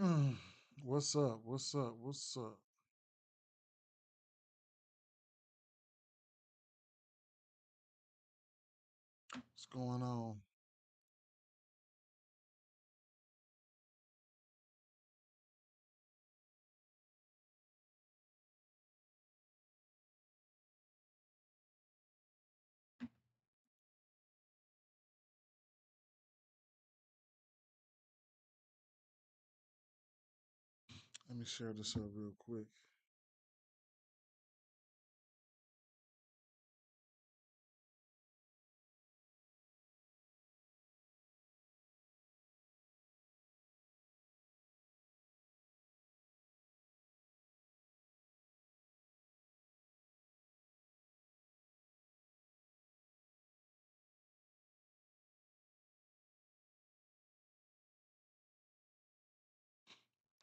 Mm, what's up? What's up? What's up? What's going on? Let me share this up real quick.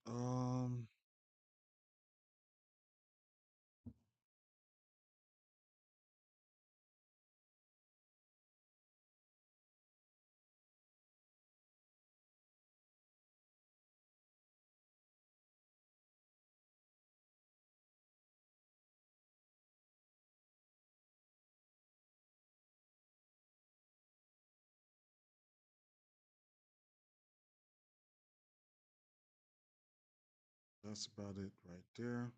Um, that's about it right there.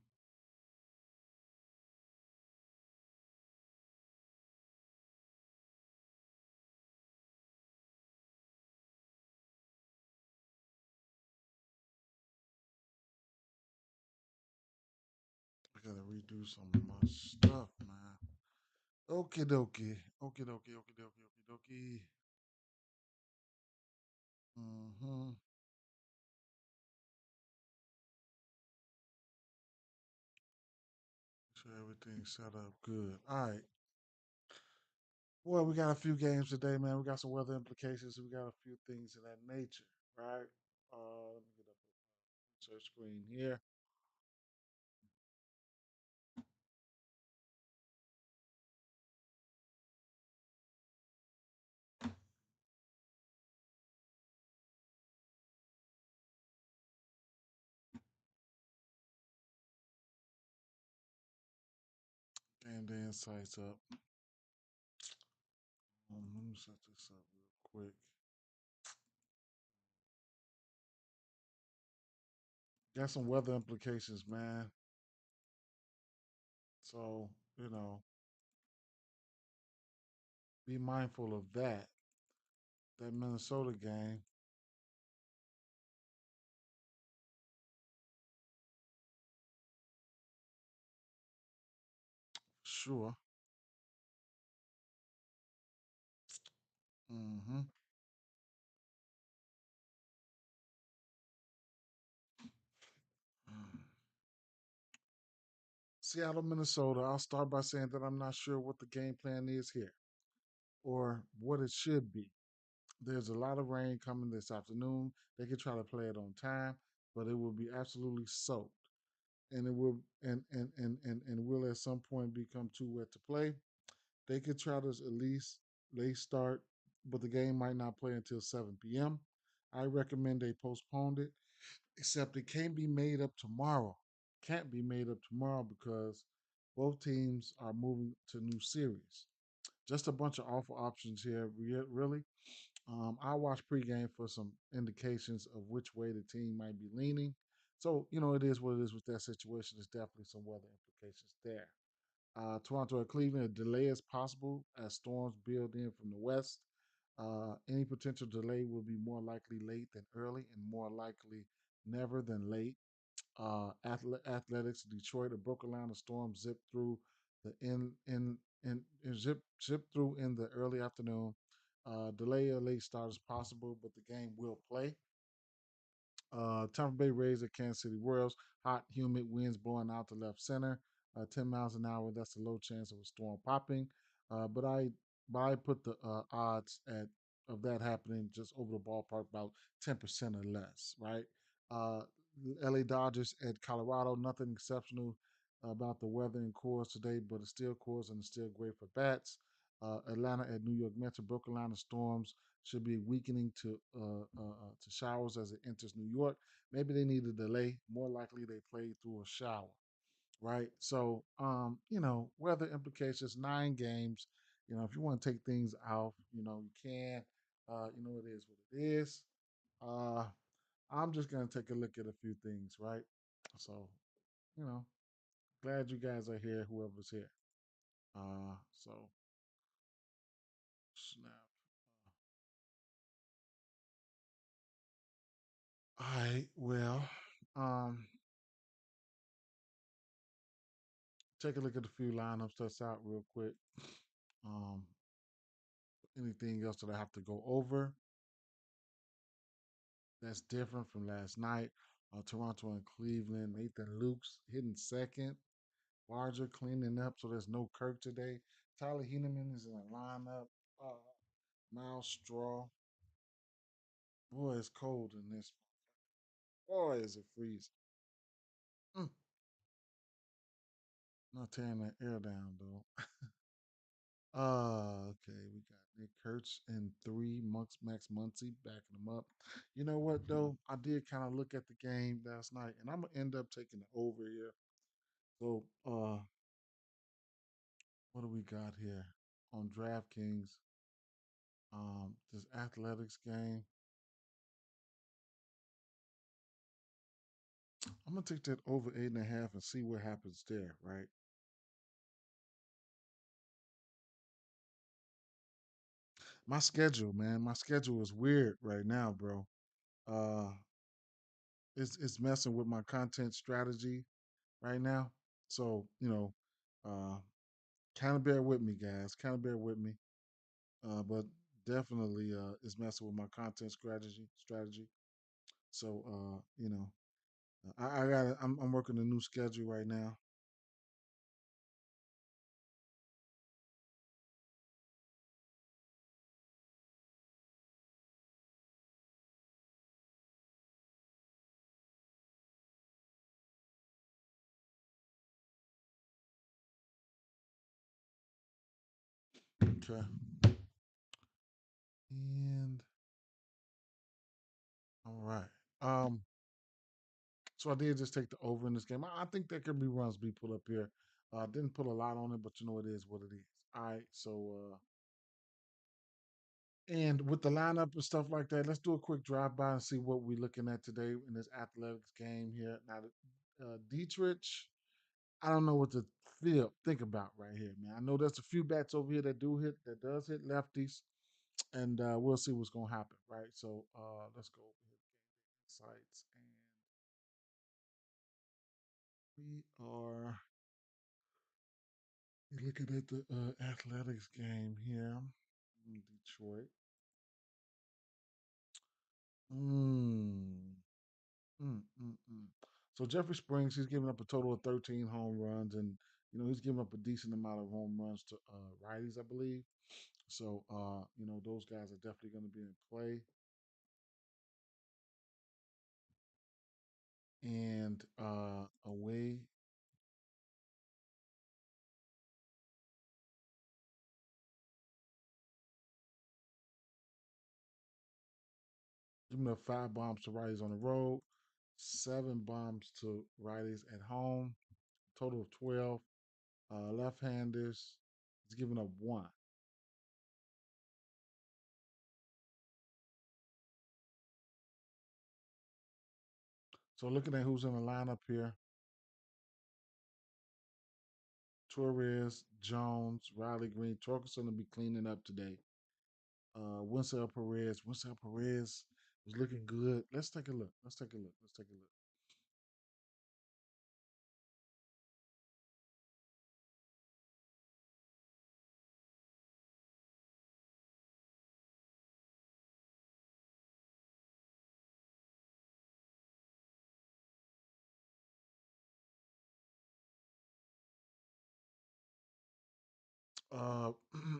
I gotta redo some of my stuff, man. Okie dokie. Okie dokie. Okie dokie. Okie dokie. Mm-hmm. Sure everything's set up good. All right. Well, we got a few games today, man. We got some weather implications. We got a few things of that nature, right? Let me get up the search screen here. And the insights up. Let me set this up real quick. Got some weather implications, man. So, you know, be mindful of that. That Minnesota game, sure. Mm-hmm. Seattle, Minnesota. I'll start by saying that I'm not sure what the game plan is here or what it should be. There's a lot of rain coming this afternoon. They could try to play it on time, but it will be absolutely soaked. And it will and will at some point become too wet to play. They could try to at least late start, but the game might not play until 7 p.m. I recommend they postponed it, except it can't be made up tomorrow. Can't be made up tomorrow because both teams are moving to new series. Just a bunch of awful options here, really. I watch pregame for some indications of which way the team might be leaning. So, it is what it is with that situation. There's definitely some weather implications there. Toronto or Cleveland, a delay is possible as storms build in from the west. Any potential delay will be more likely late than early and more likely never than late. Athletics, Detroit, a broken line of storm zipped through the in zip through in the early afternoon. Delay or late start is possible, but the game will play. Tampa Bay Rays at Kansas City Royals. Hot, humid winds blowing out to left center. 10 miles an hour. That's a low chance of a storm popping. But I put the odds at of that happening just over the ballpark about 10% or less. Right. Uh, LA Dodgers at Colorado. Nothing exceptional about the weather in course today, but it's still course and it's still great for bats. Atlanta at New York Mets. A broken line of storms should be weakening to showers as it enters New York. Maybe they need a delay. More likely, they played through a shower, right? So, weather implications, 9 games. If you want to take things off, you can. It is what it is. Uh, I'm just gonna take a look at a few things, right? So, you know, glad you guys are here, whoever's here. So snap. All right, well, um, take a look at a few lineups that's out real quick. Um, Anything else that I have to go over that's different from last night? Toronto and Cleveland. Nathan Luke's hitting second. Barger cleaning up, so there's no Kirk today. Tyler Heeneman is in the lineup. Uh, Miles Straw. Boy, it's cold in this. Boy, is it freezing. Mm, not tearing that air down though. Okay, we got Nick Kurtz and three Max Muncy backing him up. You know what though? I did kind of look at the game last night, and I'm gonna end up taking the over here. So, what do we got here on DraftKings? This athletics game. I'm gonna take that over 8.5 and see what happens there. Right? My schedule, man. My schedule is weird right now, bro. Uh, it's messing with my content strategy right now. So, uh, kind of bear with me, guys. Kind of bear with me. But definitely, it's messing with my content strategy. So, I got. I'm working a new schedule right now. Okay. And all right. So I did just take the over in this game. I think there could be runs be put up here. Didn't put a lot on it, but it is what it is. All right. So and with the lineup and stuff like that, let's do a quick drive by and see what we're looking at today in this athletics game here. Now, Dietrich, I don't know what to think about right here, man. I know there's a few bats over here that does hit lefties, and we'll see what's gonna happen, right? So let's go over here, sites, and we are looking at the athletics game here in Detroit. Mm. Mm. So Jeffrey Springs, he's given up a total of 13 home runs, and he's given up a decent amount of home runs to righties, I believe. So those guys are definitely going to be in play. And away, giving up 5 bombs to righties on the road, 7 bombs to righties at home, total of 12. Left-handers, he's giving up one. So looking at who's in the lineup here, Torres, Jones, Riley Green. Torkelson will be cleaning up today. Winsell Perez. Winsell Perez was looking good. Let's take a look. Let's take a look. Let's take a look.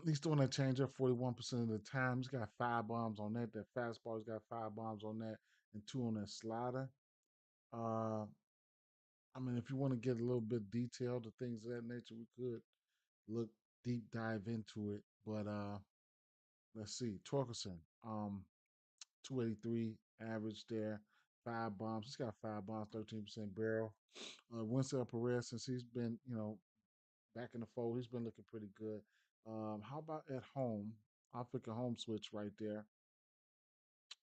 He's doing that change up 41% of the time. He's got 5 bombs on that. That fastball, he's got 5 bombs on that and two on that slider. Uh, I mean, if you want to get a little bit detailed, the things of that nature, we could look. deep dive into it. But let's see. Torkelson, 283 average there. 5 bombs. He's got 5 bombs, 13% barrel. Winsell Perez, since he's been, back in the fold, he's been looking pretty good. How about at home? I'll pick a home switch right there.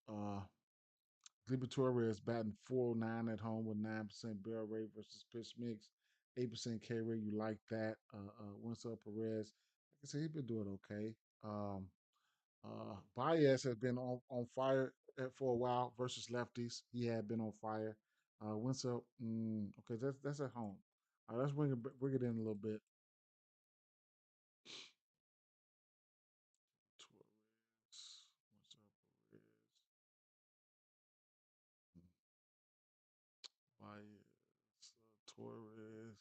Uh, Gleyber Torres batting 409 at home with 9% barrel rate versus pitch mix, 8% K rate. You like that? Winsell Perez, like I said, he's been doing okay. Baez has been on fire for a while versus lefties. He had been on fire. Winsell, okay, that's at home. Let's bring it in a little bit. Torres, Winsell Perez, Baez, Torres.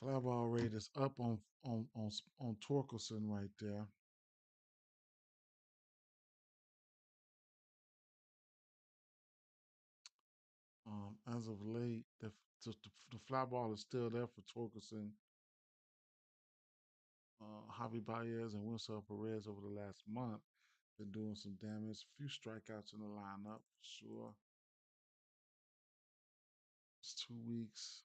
Fly ball rate is up on Torkelson right there. As of late, the fly ball is still there for Torkelson. Javi Baez and Winsell Perez over the last month been doing some damage. A few strikeouts in the lineup for sure. It's 2 weeks.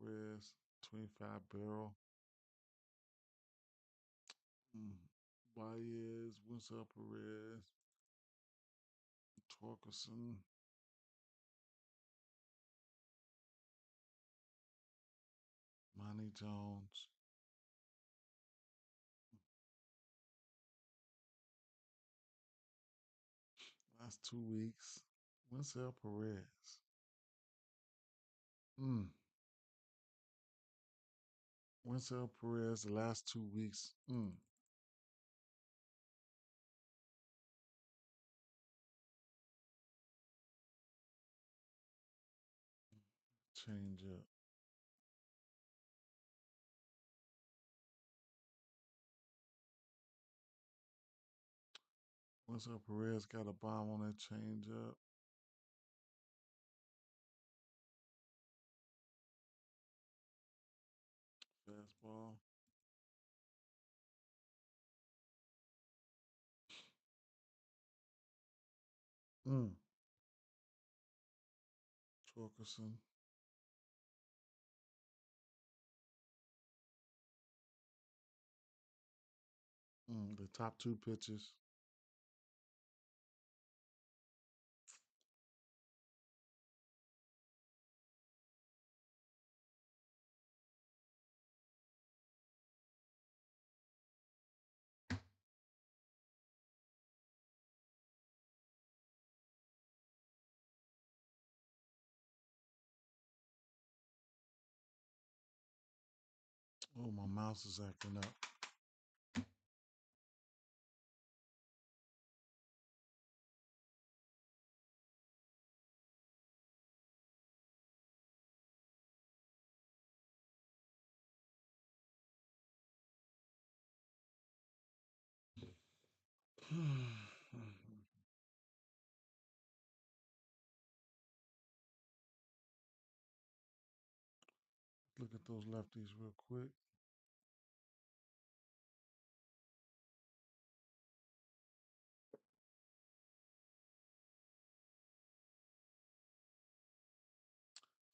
Perez, 25 barrel. Baez, Winsell Perez, Torkelson. Monty Jones. Last 2 weeks. Winsell Perez. Mm. Winsell Perez the last 2 weeks. Change up. Winsell Perez got a bomb on that change up. Fastball. Mm. Torkelson. The top two pitches. Oh, my mouse is acting up. Look at those lefties real quick.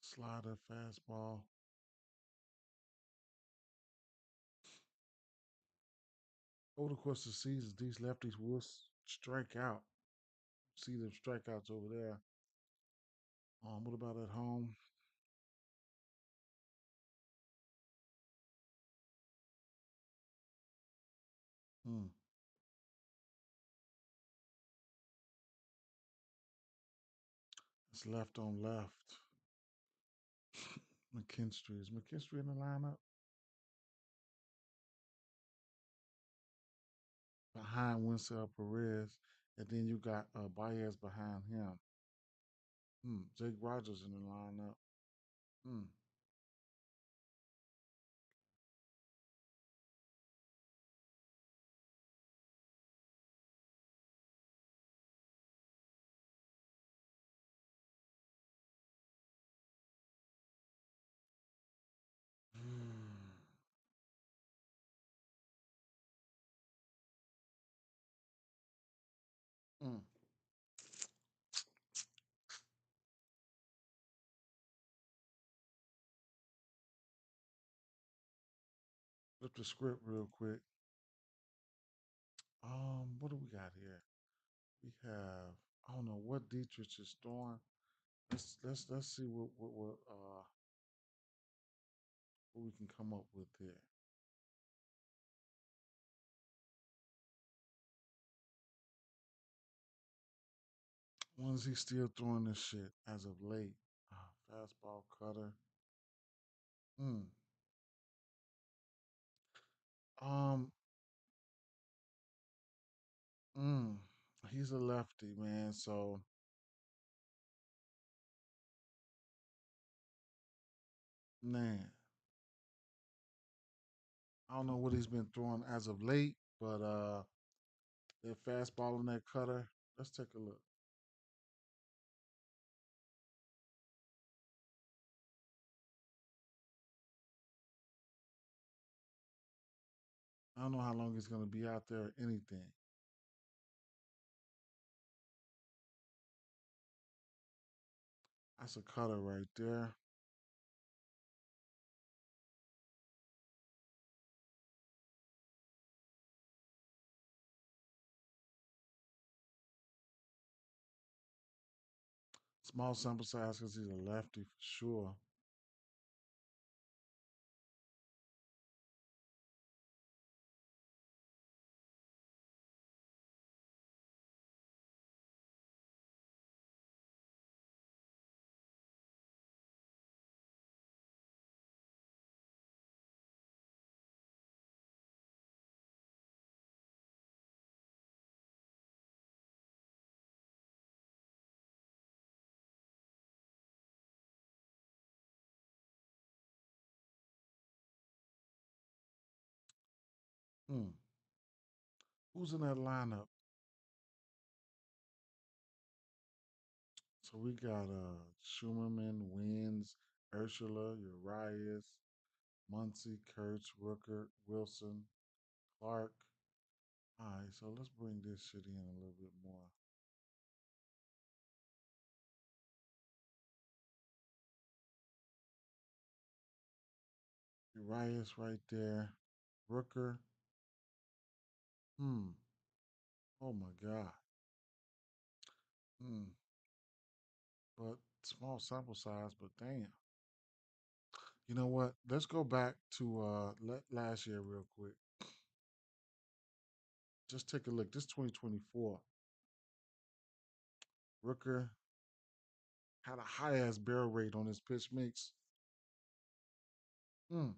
Slider, fastball. Over the course of the season, these lefties will strike out. See them strikeouts over there. What about at home? Hmm. It's left on left. McKinstry. Is McKinstry in the lineup? Behind Winsell Perez. And then you got Baez behind him. Jake Rogers in the lineup. Hmm. the script real quick. What do we got here? We have I don't know what Dietrich is throwing. Let's see what we can come up with here. When is he still throwing this shit as of late? Fastball cutter. Hmm. Um. Mm, he's a lefty, man. So man, I don't know what he's been throwing as of late, but that fastball and that cutter. Let's take a look. I don't know how long he's gonna be out there or anything. That's a cutter right there. Small sample size because he's a lefty for sure. Hmm. Who's in that lineup? So we got Schumerman, Wins, Ursula, Urias, Muncie, Kurtz, Rooker, Wilson, Clark. All right, so let's bring this shit in a little bit more. Urias right there. Rooker. Hmm. Oh my God. Hmm. But small sample size, but damn. You know what? Let's go back to last year real quick. Just take a look. This 2024. Rooker had a high ass barrel rate on his pitch mix. Hmm.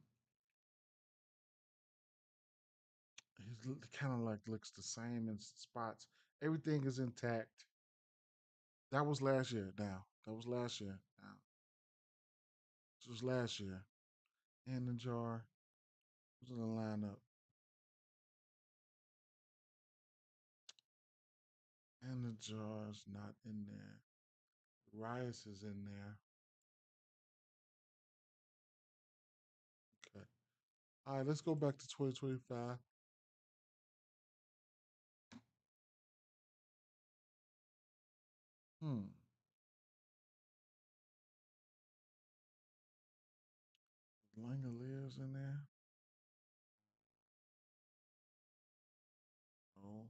He's kind of like looks the same in spots. Everything is intact. That was last year. Now that was last year. Now this was last year. And the jar was in the lineup. And the jar's not in there. Rice is in there. Okay. All right, let's go back to 2025. Hmm. Langoliers in there? No.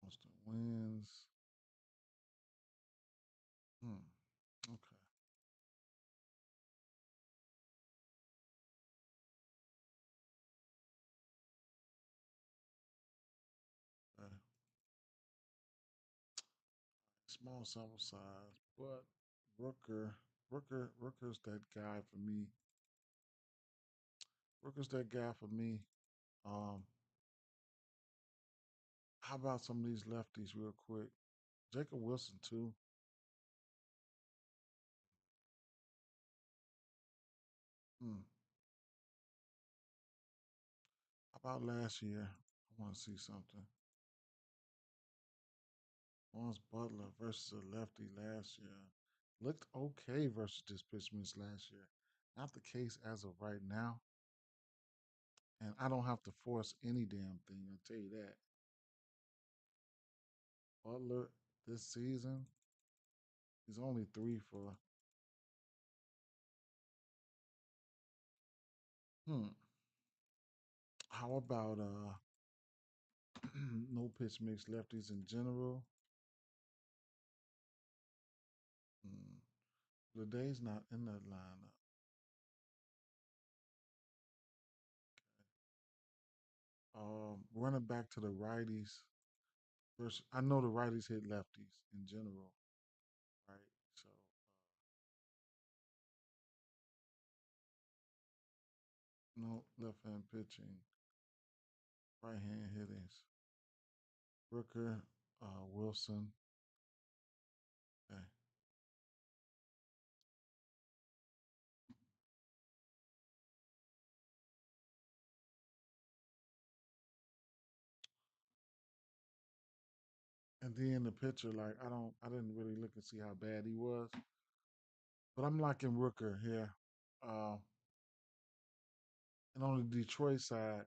Austin wins. Hmm. Okay. Okay. Small sample size, but Rooker's that guy for me. Rooker's that guy for me. Um, how about some of these lefties real quick? Jacob Wilson too. Hmm. How about last year? I want to see something. Lawrence Butler versus a lefty last year. Looked okay versus this pitchman last year. Not the case as of right now. And I don't have to force any damn thing, I'll tell you that. Butler this season, he's only three for. Hmm. How about no pitch mix lefties in general? Hmm. Leday's not in that lineup. Running back to the righties. Versus, I know the righties hit lefties in general, right? So no left hand pitching, right hand hittings. Rooker, Wilson. Okay. And then the pitcher, like I didn't really look and see how bad he was, but I'm liking Rooker here. Uh, and on the Detroit side,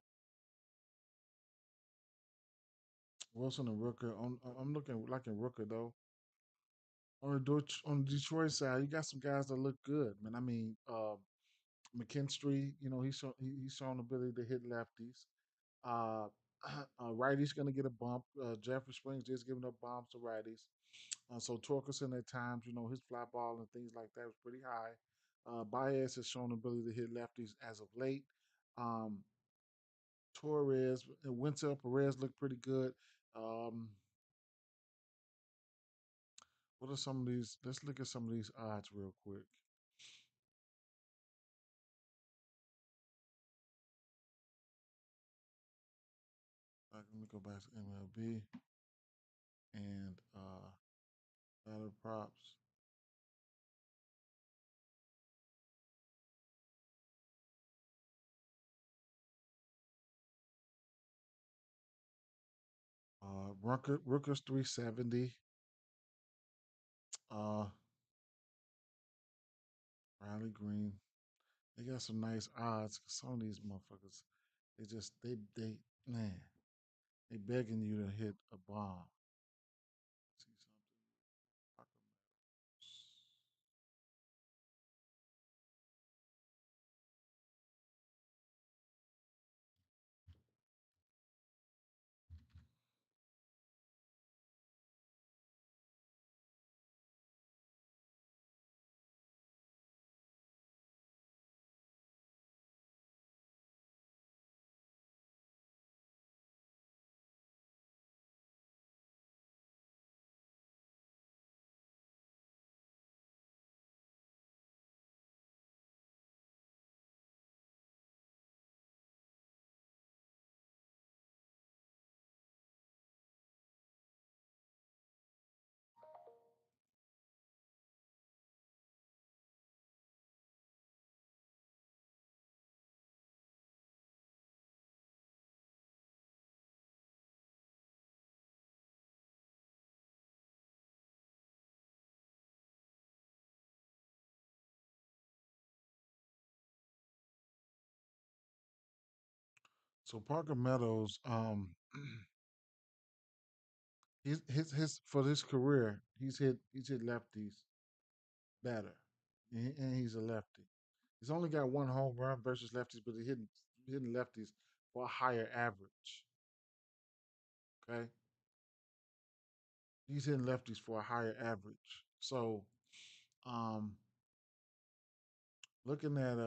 Wilson and Rooker. I'm looking liking Rooker though. On the Detroit side, you got some guys that look good, man. I mean, McKinstry, he's shown ability to hit lefties. Uh, righty's going to get a bump. Jeffrey Springs just giving up bombs to righties. So Torkelson at times, his fly ball and things like that was pretty high. Baez has shown ability to hit lefties as of late. Um, Torres and Winter Perez look pretty good. Um, what are some of these? Let's look at some of these odds real quick. Let me go back to MLB and batter props. Rooker's 370. Uh, Riley Green. They got some nice odds. 'Cause some of these motherfuckers, they man, they begging you to hit a bomb. See something. So Parker Meadows, his for his career, he's hit lefties better, and he's a lefty. He's only got one home run versus lefties, but hitting lefties for a higher average. Okay, he's hitting lefties for a higher average. So, um, looking at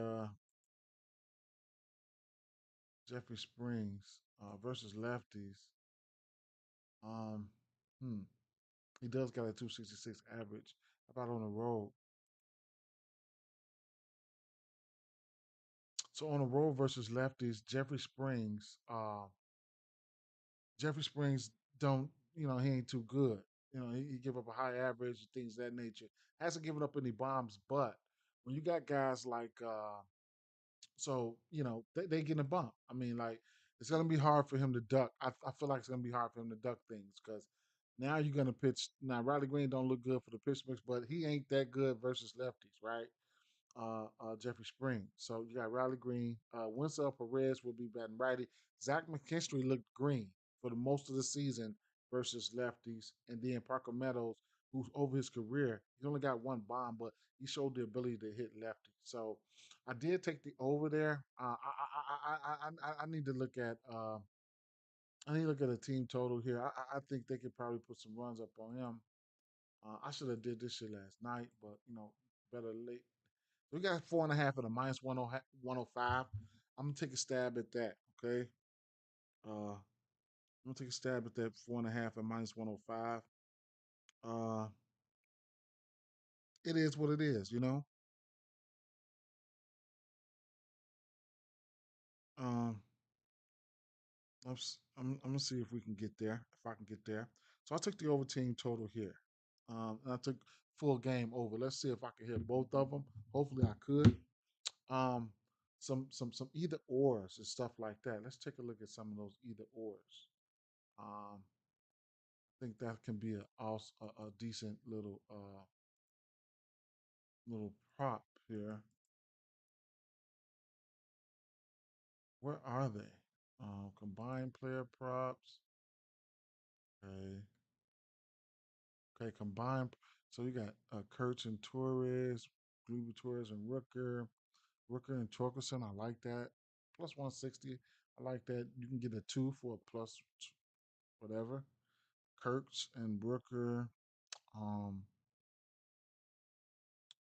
Jeffrey Springs versus lefties, um, hmm, he does got a 266 average. How about on the road? So on the road versus lefties, Jeffrey Springs don't, he ain't too good. He give up a high average and things of that nature. Hasn't given up any bombs, but when you got guys like, they getting a bump. I mean, like, it's gonna be hard for him to duck. I feel like it's gonna be hard for him to duck things because now you're gonna pitch. Now Riley Green don't look good for the pitch mix, but he ain't that good versus lefties, right? Jeffrey Spring. So you got Riley Green. Winslow Perez will be batting righty. Zach McKinstry looked green for the most of the season versus lefties, and then Parker Meadows, who's over his career, he's only got one bomb, but he showed the ability to hit lefties. So I did take the over there. I need to look at I need to look at a team total here. I think they could probably put some runs up on him. I should have did this shit last night, but better late. We got 4.5 at a minus 105. I'm gonna take a stab at that. Okay. I'm gonna take a stab at that 4.5 at minus 105. Uh, it is what it is. Um, I'm gonna see if we can get there. If I can get there. So I took the over team total here. And I took full game over. Let's see if I can hit both of them. Hopefully I could. Um, some either ors and stuff like that. Let's take a look at some of those either ors. I think that can be a decent little prop here. Where are they? Combined player props. Okay. Okay, combined. So you got Kurtz and Torres, Glooby Torres and Rooker. Rooker and Torkelson. I like that. Plus 160. I like that. You can get a two for a plus whatever. Kurtz and Rooker. Um,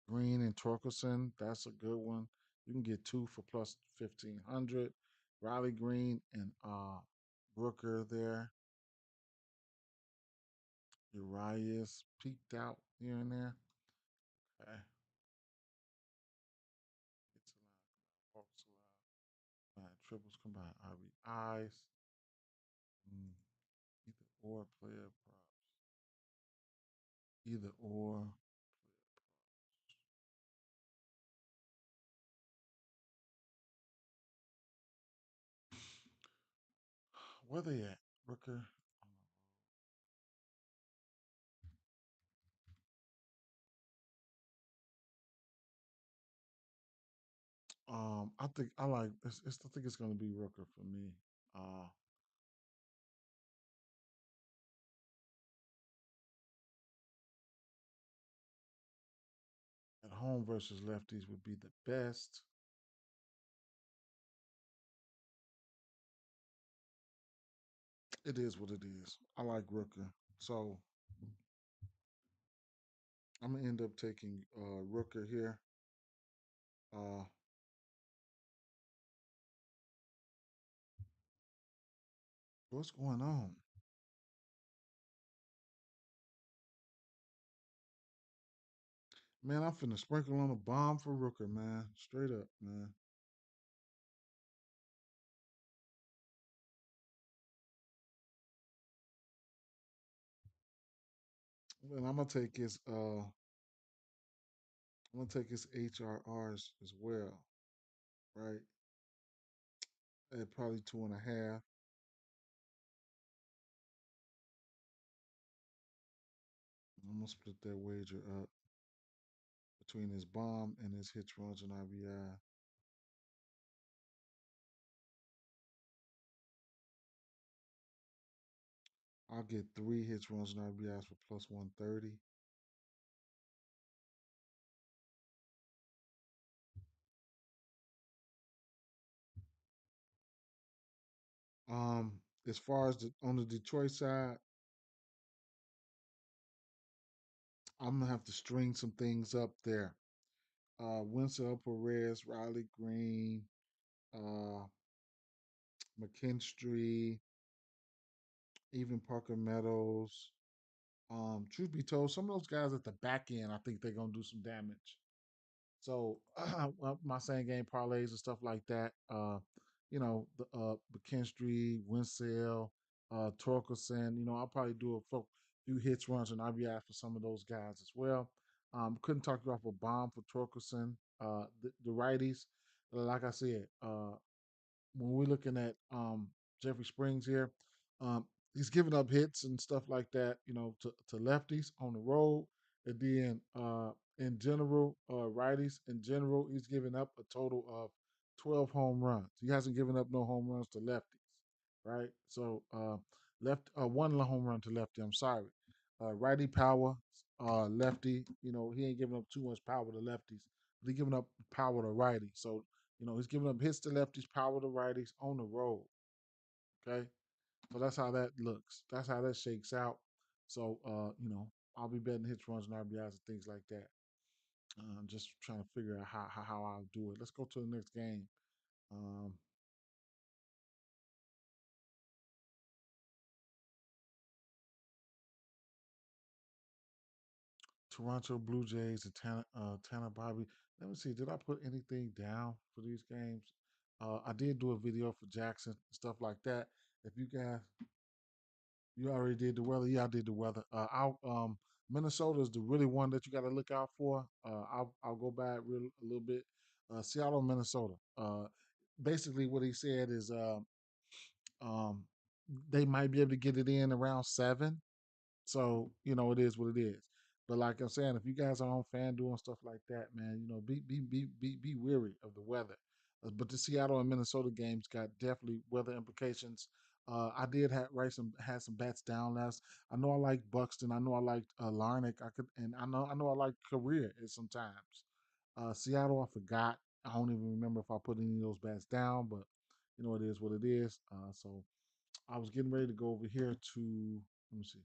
Green and Torkelson. That's a good one. You can get two for plus 1,500. Riley Green and Brooker there. Urias peeked out here and there. Okay. It's allowed. Walks allowed. Triples combined. RBIs. Mm, either or player props. Either or. Where they at? Brooker. I think I like. I think it's going to be Rooker for me. Uh, at home versus lefties would be the best. It is what it is. I like Rooker. So I'm gonna end up taking Rooker here. Uh, what's going on? Man, I'm finna sprinkle on a bomb for Rooker, man. Straight up, man. Well, I'm gonna take his HRRs as well, right? At probably 2.5. I'm gonna split that wager up between his bomb and his hits, runs, and RBI. I'll get three hits, runs, and RBIs for plus 130. As far as on the Detroit side, I'm gonna have to string some things up there. Winslow Perez, Riley Green, uh, McKinstry, even Parker Meadows. Truth be told, some of those guys at the back end, I think they're gonna do some damage. So my same game parlays and stuff like that. The McKinstry, Winsell, Torkelson. I'll probably do a few hits, runs, and RBI for some of those guys as well. Couldn't talk you off a bomb for Torkelson. The righties, like I said, when we're looking at Jeffrey Springs here, um, he's giving up hits and stuff like that, to lefties on the road. And then in general, righties in general, he's giving up a total of 12 home runs. He hasn't given up no home runs to lefties, right? So Left one home run to lefty. I'm sorry. Righty power, lefty. He ain't giving up too much power to lefties, but he giving up power to righties. So he's giving up hits to lefties, power to righties on the road. Okay, so that's how that looks. That's how that shakes out. So I'll be betting hits, runs, and RBIs and things like that. I'm just trying to figure out how I'll do it. Let's go to the next game. Um, Toronto Blue Jays and Tanner Bobby. Let me see. Did I put anything down for these games? I did do a video for Jackson, stuff like that. If you guys, you already did the weather. Yeah, I did the weather. Minnesota is the really one that you got to look out for. I'll go back a little bit. Seattle, Minnesota. Basically, what he said is um, they might be able to get it in around 7. So, it is what it is. But like I'm saying, if you guys are on FanDuel and stuff like that, man, be weary of the weather. But the Seattle and Minnesota games got definitely weather implications. I did had some bets down last. I know I like Buxton. I know I like Larnick. I know I like Career at sometimes. Seattle, I forgot. I don't even remember if I put any of those bets down, but it is what it is. So I was getting ready to go over here to, let me see.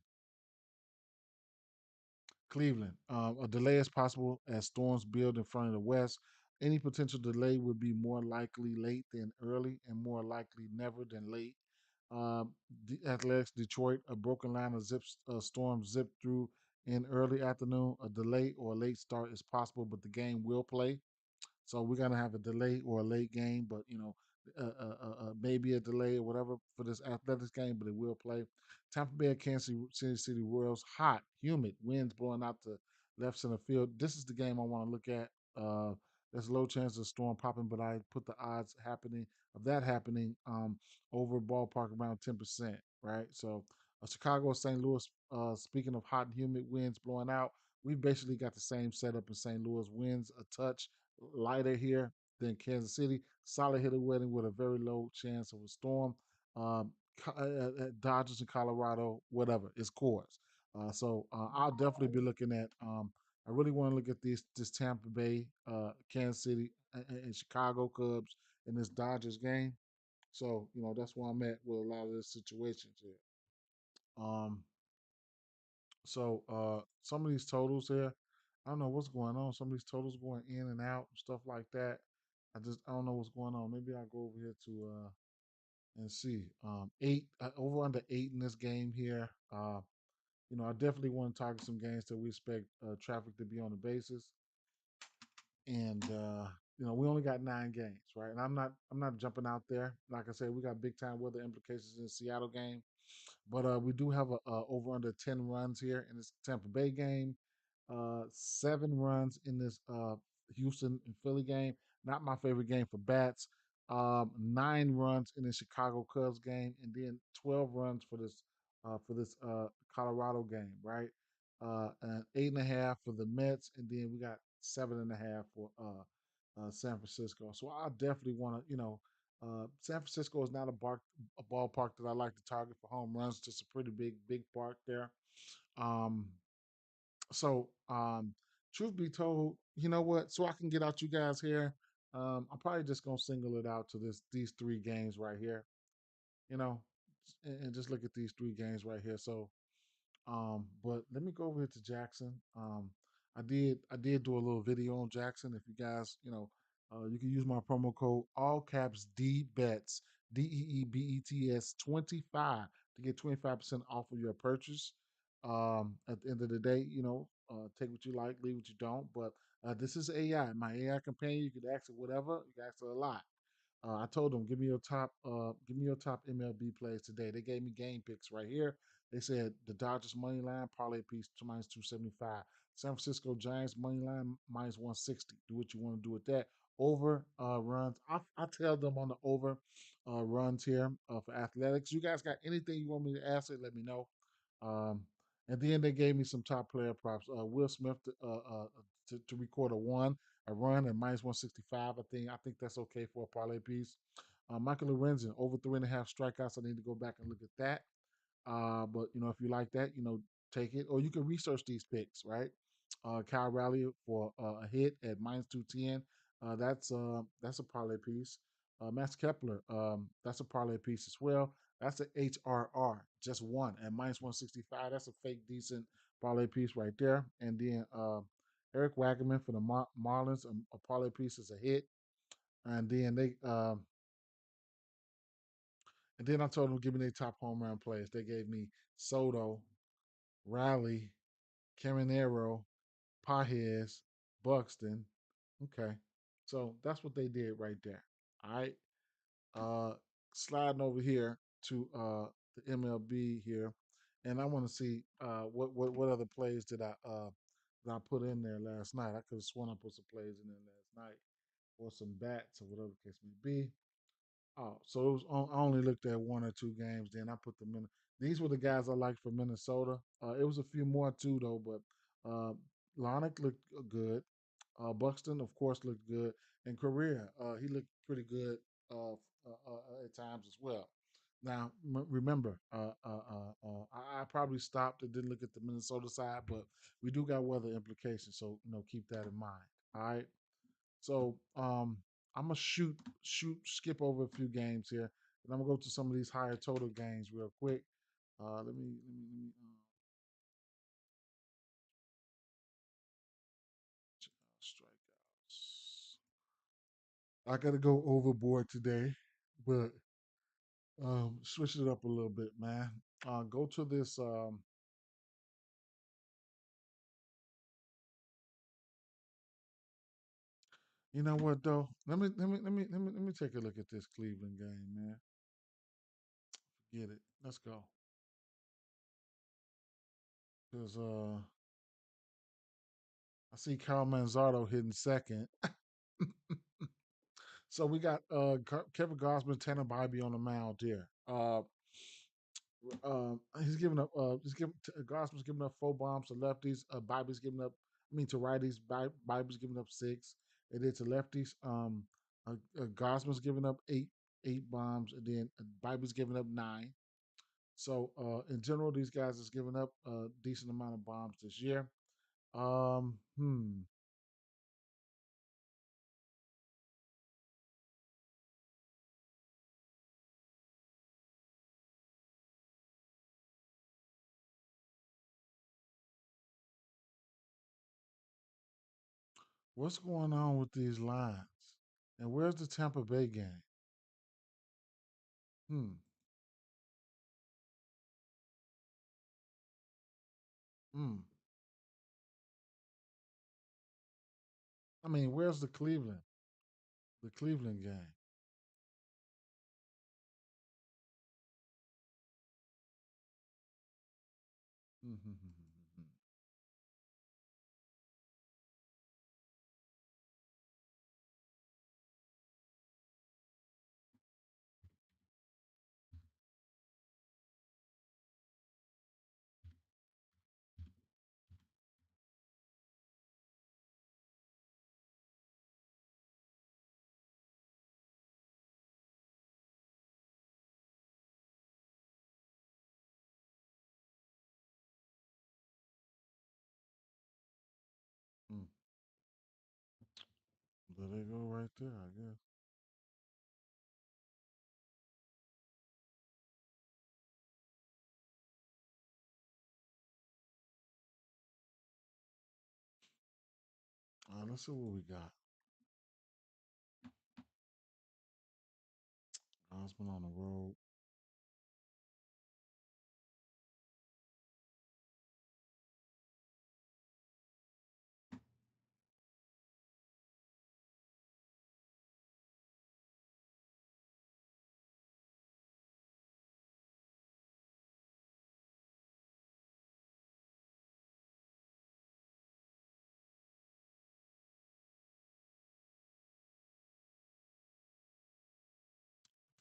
Cleveland. A delay is possible as storms build in front of the West. Any potential delay would be more likely late than early and more likely never than late. The Athletics Detroit, a broken line of storms zipped through in early afternoon. A delay or a late start is possible, but the game will play. So we're gonna have a delay or a late game, but maybe a delay or whatever for this athletics game, but it will play. Tampa Bay and Kansas City Royals, hot, humid, winds blowing out the left center field. This is the game I want to look at. There's a low chance of a storm popping, but I put the odds happening over ballpark around 10%, right? So Chicago, St. Louis. Speaking of hot and humid winds blowing out, we basically got the same setup in St. Louis. Winds a touch lighter here than Kansas City. Solid hitter wedding with a very low chance of a storm. Um, Dodgers in Colorado, whatever, it's cores. So I'll definitely be looking at. I really want to look at this Tampa Bay, Kansas City, and Chicago Cubs in this Dodgers game. So that's where I'm at with a lot of the situations here. Um, so some of these totals here, I don't know what's going on. Some of these totals going in and out, stuff like that. I don't know what's going on. Maybe I'll go over here to and see. Eight over under 8 in this game here. I definitely want to target some games that we expect traffic to be on the basis. And we only got 9 games, right? And I'm not jumping out there. Like I said, we got big time weather implications in the Seattle game. But we do have a over under 10 runs here in this Tampa Bay game. 7 runs in this Houston and Philly game. Not my favorite game for bats. 9 runs in the Chicago Cubs game, and then 12 runs for this Colorado game, right? And 8.5 for the Mets, and then we got 7.5 for San Francisco. So I definitely want to, San Francisco is not a ballpark that I like to target for home runs. Just a pretty big park there. Um, so, truth be told, you know what? So I can get out you guys here. I'm probably just gonna single it out to these 3 games right here. You know, and just look at these 3 games right here. But let me go over here to Jackson. I did do a little video on Jackson. If you guys, you can use my promo code all caps D Bets DEEBETS 25 to get 25% off of your purchase. At the end of the day, take what you like, leave what you don't. But this is AI, my AI companion. You could ask it whatever. You can ask it a lot. I told them, give me your top MLB plays today. They gave me game picks right here. They said the Dodgers money line parlay piece to minus 275. San Francisco Giants money line minus 160. Do what you want to do with that. Over runs. I tell them on the over runs here for athletics. You guys got anything you want me to ask it? Let me know. Um, and then they gave me some top player props. Will Smith to record a run at minus 165. I think that's okay for a parlay piece. Michael Lorenzen over 3.5 strikeouts. I need to go back and look at that. But if you like that, take it, or you can research these picks, right? Kyle Raleigh for a hit at -210. That's a parlay piece. Max Kepler, that's a parlay piece as well. That's a HRR, just one at -165. That's a fake decent parlay piece right there. And then Eric Wagnerman for the Marlins, a parlay piece is a hit. And then I told them to give me their top home run players. They gave me Soto, Riley, Caminero, Pajes, Buxton. Okay. So that's what they did right there. All right. Uh Sliding over here to the MLB here. And I want to see what other plays did I put in there last night. I could have sworn I put some plays in there last night, or some bats, or whatever the case may be. Oh, so it was I only looked at one or two games. Then I put them in. These were the guys I liked for Minnesota. It was a few more too, though. But Lonick looked good. Buxton, of course, looked good. And Correa, he looked pretty good at times as well. Now, remember, I probably stopped and didn't look at the Minnesota side, but we do got weather implications, so keep that in mind. All right. So I'm gonna skip over a few games here, and I'm gonna go to some of these higher total games real quick. Let me strikeouts. I gotta go overboard today, but switch it up a little bit, man. Go to this. You know what though? Let me take a look at this Cleveland game, man. Get it. Let's go. Because I see Kyle Manzardo hitting second. So we got Kevin Gosman, Tanner Bybee on the mound here. He's giving up. Gosman's giving up 4 bombs to lefties. Bybee's giving up. I mean to righties. Bybee's giving up 6. And then to lefties. Gosman's giving up eight bombs, and then Bybee's giving up 9. So in general, these guys is giving up a decent amount of bombs this year. Um, hmm. What's going on with these lines? And where's the Tampa Bay game? Hmm. Hmm. I mean, where's the Cleveland? The Cleveland game. Hmm. There they go right there, I guess. All right, let's see what we got. Osman on the road.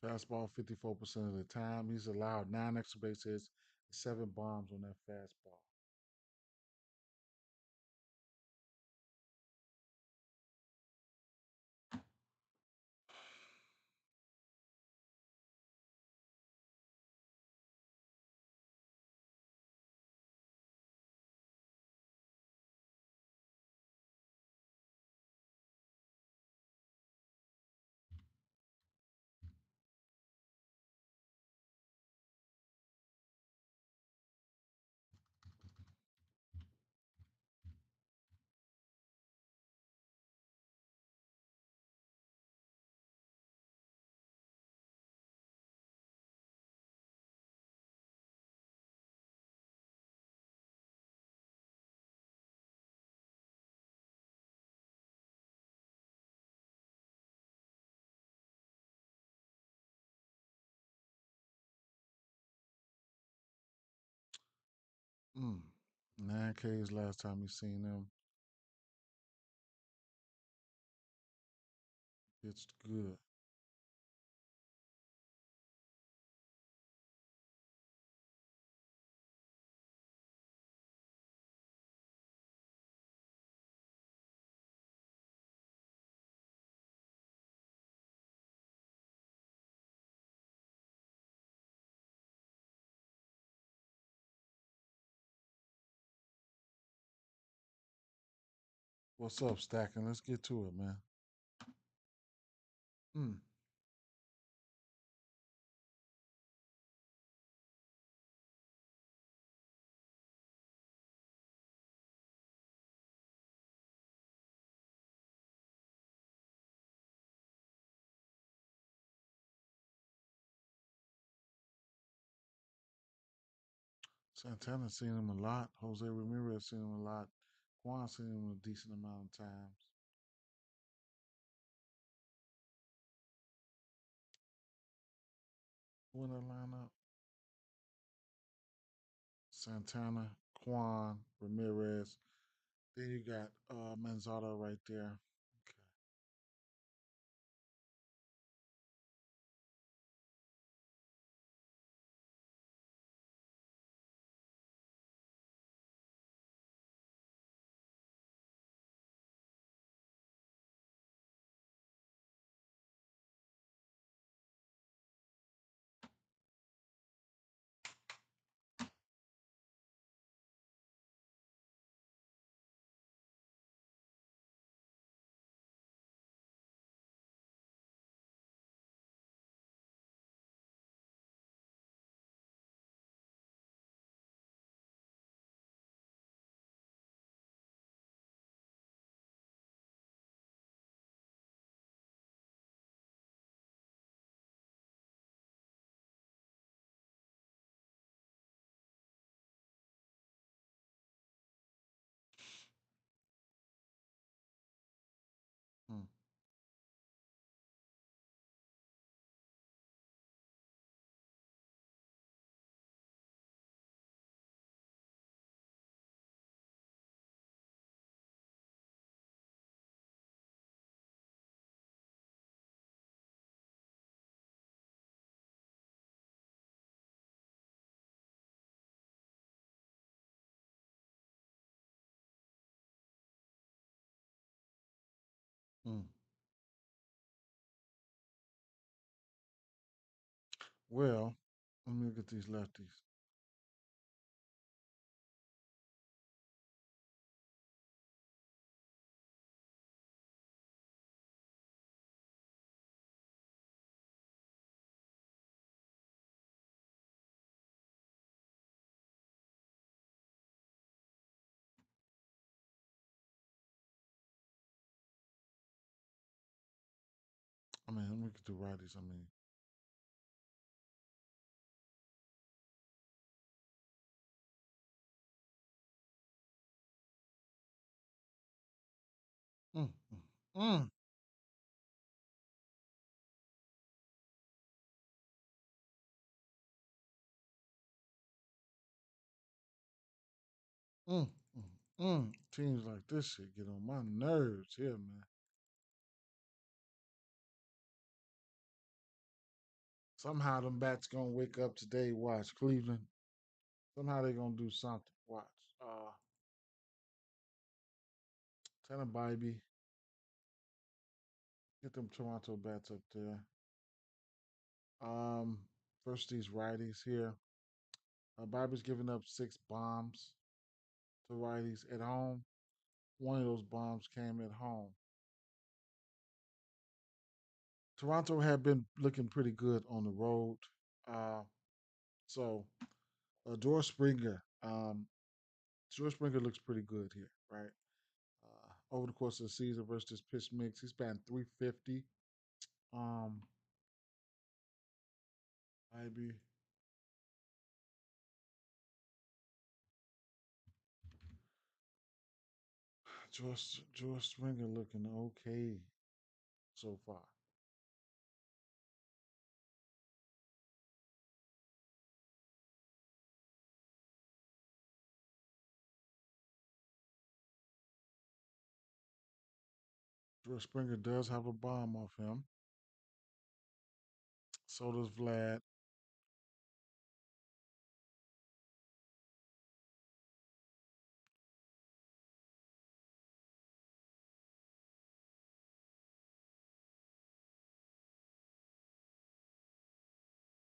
Fastball 54% of the time. He's allowed 9 extra base hits, 7 bombs on that fastball. Mm. 9K is last time you seen them. It's good. What's up, Stacking? Let's get to it, man. Mm. Santana seen him a lot. Jose Ramirez seen him a lot. Juan seen him a decent amount of times. Who in that lineup? Santana, Quan, Ramirez. Then you got Manzardo right there. Okay. Hmm. Hmm. Well, let me look at these lefties. I mean, let me look at the righties. I mean, mm, mm, mm, mm, mm, Teams like this shit get on my nerves here, man. Somehow them bats gonna wake up today. Watch Cleveland. Somehow they gonna do something. Watch. Tell them, baby, get them Toronto bats up there. Um, First these righties here. Bobby's giving up 6 bombs to righties at home. One of those bombs came at home. Toronto had been looking pretty good on the road. Uh, so George Springer, George Springer looks pretty good here, right? Over the course of the season versus this pitch mix, he's batting 350. Um, maybe George Springer looking okay so far. George Springer does have a bomb off him. So does Vlad.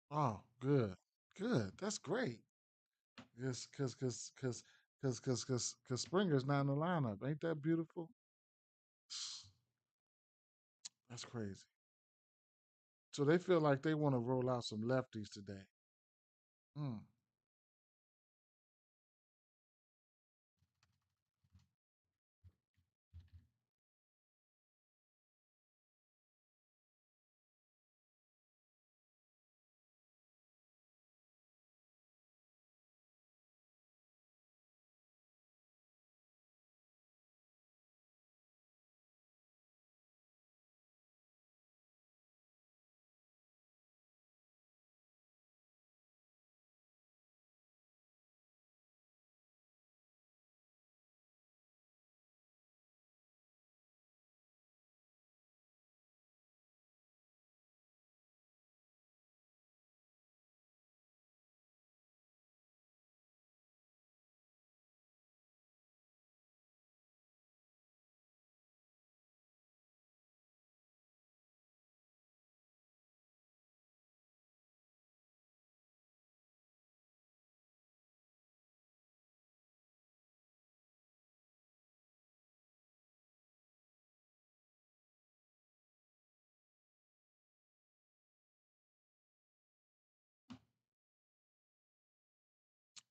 Oh, good. Good. That's great. Because Springer's not in the lineup. Ain't that beautiful? That's crazy. So they feel like they want to roll out some lefties today. Hmm.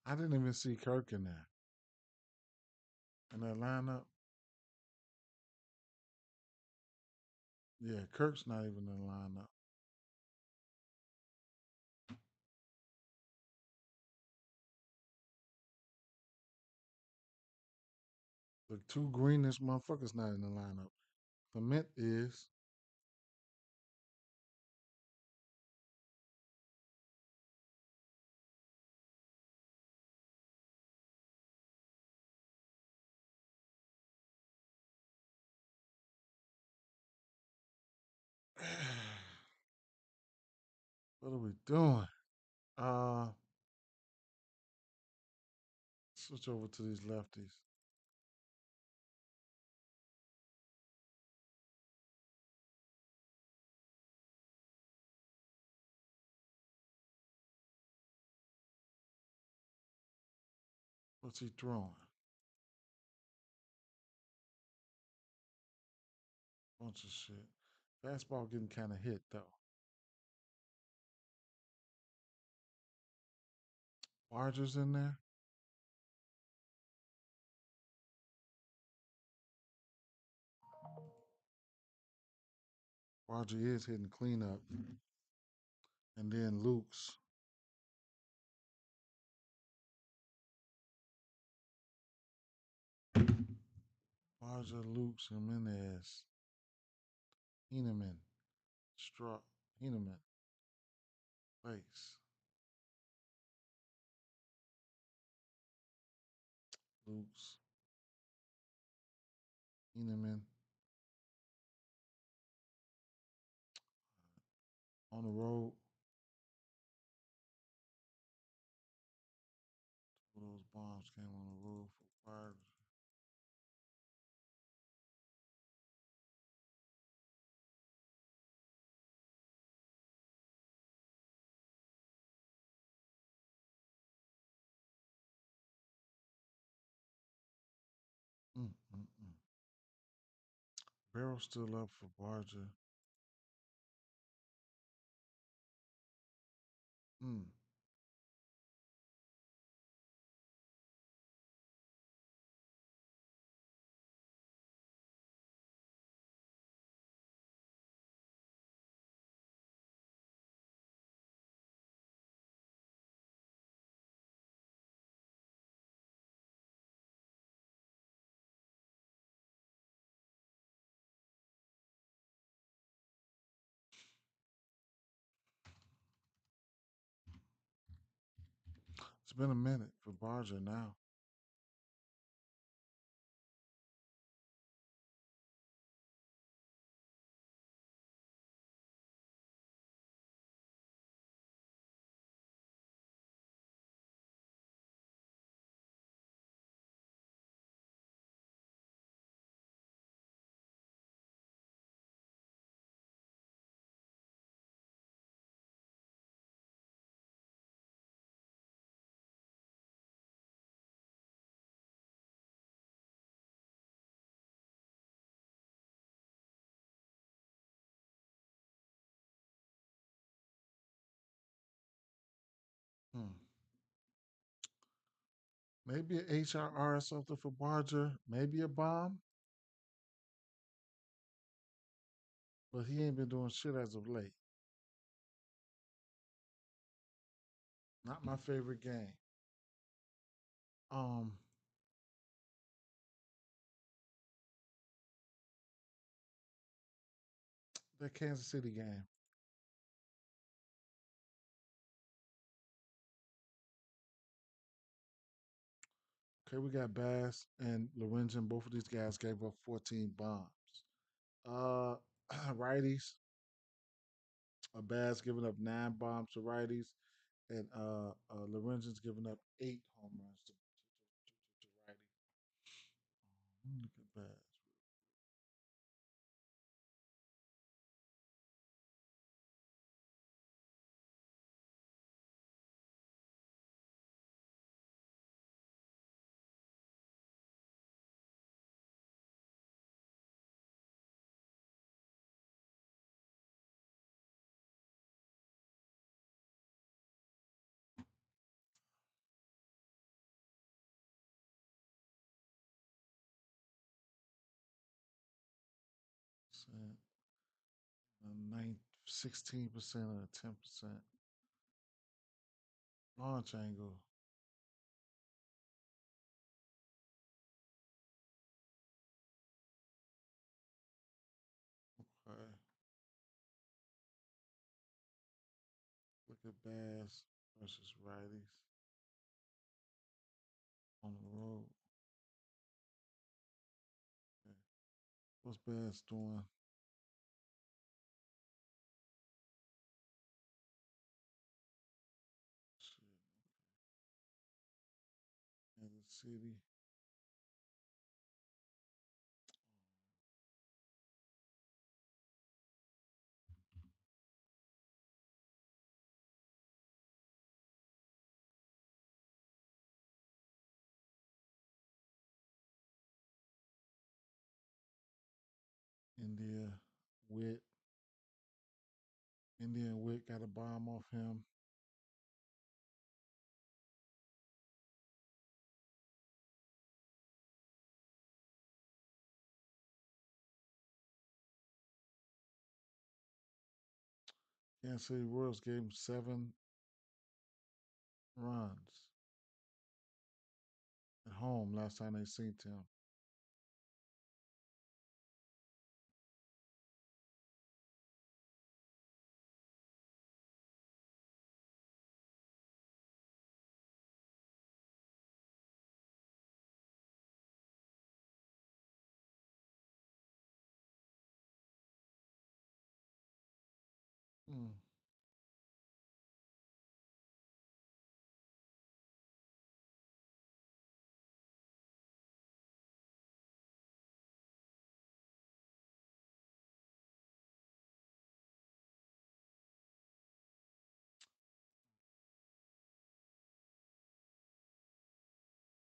I didn't even see Kirk in there. In that lineup. Yeah, Kirk's not even in the lineup. The two greenest motherfuckers not in the lineup. Clement is. What are we doing? Uh Switch over to these lefties. What's he throwing? Bunch of shit. Fastball getting kind of hit though. Barger's in there. Barger is hitting cleanup. And then Luke's. Barger, Luke's, Jimenez, Heineman, Straw, Heineman, Base, Luke's, Heineman, on the road. Two of those bombs came on the road for Barger. Mm, mm, mm. Barrel still up for Barger. Mm. It's been a minute for Barger now. Maybe an HRR or something for Barger. Maybe a bomb, but he ain't been doing shit as of late. Not my favorite game. Um, that Kansas City game. Okay, we got Bass and Lorenzen. Both of these guys gave up 14 bombs. Uh, righties. Bass giving up 9 bombs to righties, and Lorenzen's giving up 8 home runs to righties. Look at Bass. Nine, 16% or 10%. Launch angle. Okay. Look at Bass versus righties on the road. Okay. What's Bass doing? Shit. Kansas City. India. Witt. Indian Witt got a bomb off him. Kansas City Royals gave him 7 runs at home last time they seen him. Mm.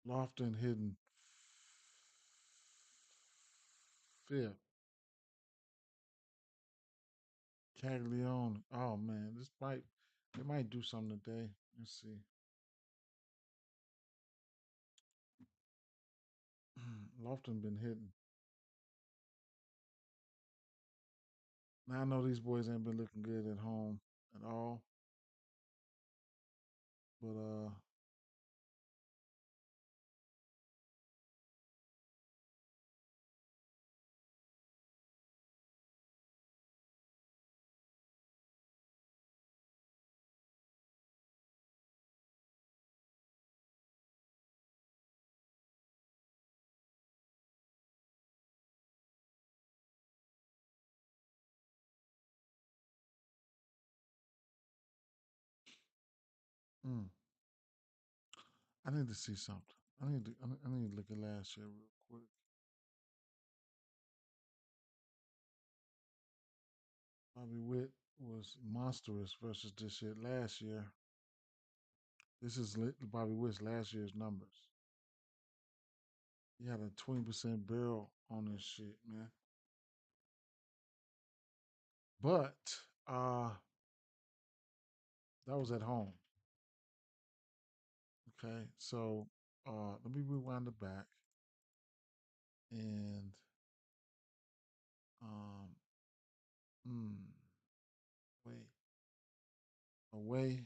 Lofton hitting fifth. Caglione. Oh man, this might they might do something today. Let's see. Lofton been hitting. Now I know these boys ain't been looking good at home at all, but mm, I need to see something. I need to look at last year real quick. Bobby Witt was monstrous versus this shit last year. This is Bobby Witt's last year's numbers. He had a 20% barrel on this shit, man. But that was at home. Okay, so let me rewind it back and um, mm, wait, away.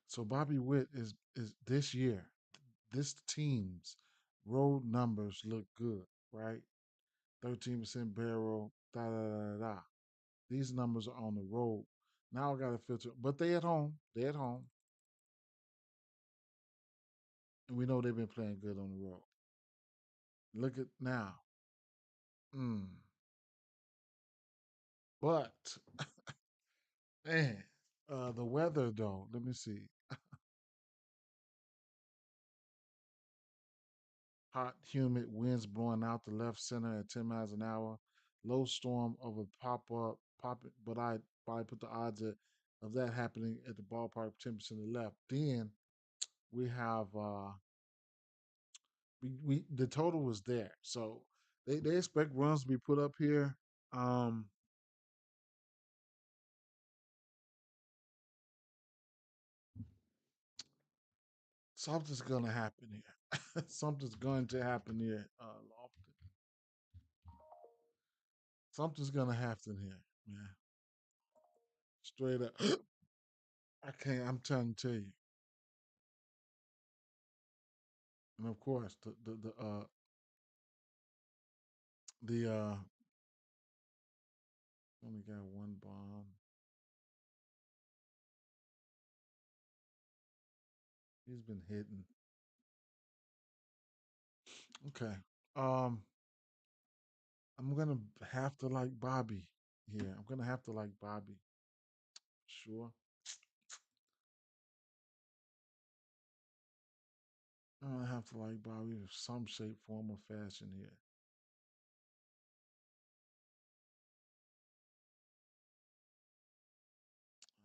So Bobby Witt is this year. This team's road numbers look good, right? 13% barrel, da da da da. Da. These numbers are on the road. Now I got to filter, but they at home. They at home, and we know they've been playing good on the road. Look at now. Mm. But man, the weather though. Let me see. Hot, humid winds blowing out the left center at 10 miles an hour. Low storm of a pop it, but I probably put the odds of that happening at the ballpark 10% to the left. Then we have we the total was there. So they expect runs to be put up here. Um Something's gonna happen here. Something's going to happen here, Lofton. Something's gonna happen here, man. Straight up. I can't. I'm trying to tell you. And of course, the only got one bomb. He's been hitting. Okay. Um, I'm gonna have to like Bobby here. I'm gonna have to like Bobby. Sure. I'm gonna have to like Bobby in some shape, form, or fashion here.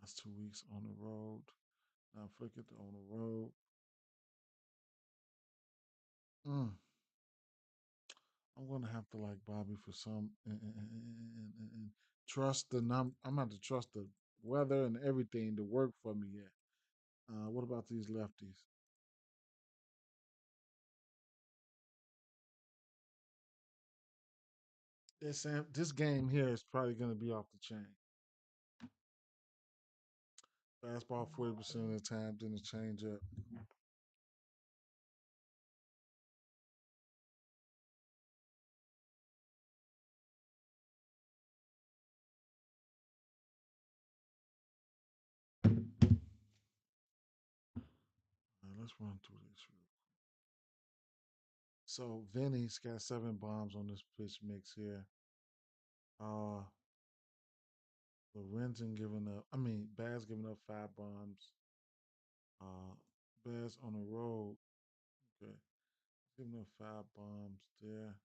That's 2 weeks on the road. Now flick it to on the road. Mm. I'm gonna have to like Bobby for some and trust the I'm gonna have to trust the weather and everything to work for me here. What about these lefties? This game here is probably gonna be off the chain. Fastball 40% of the time, then the change up. Let's run through this. So Vinny's got 7 bombs on this pitch mix here. Uh Lorenzen giving up. I mean, Baz giving up 5 bombs. Uh, Baz on the road. Okay, giving up 5 bombs there.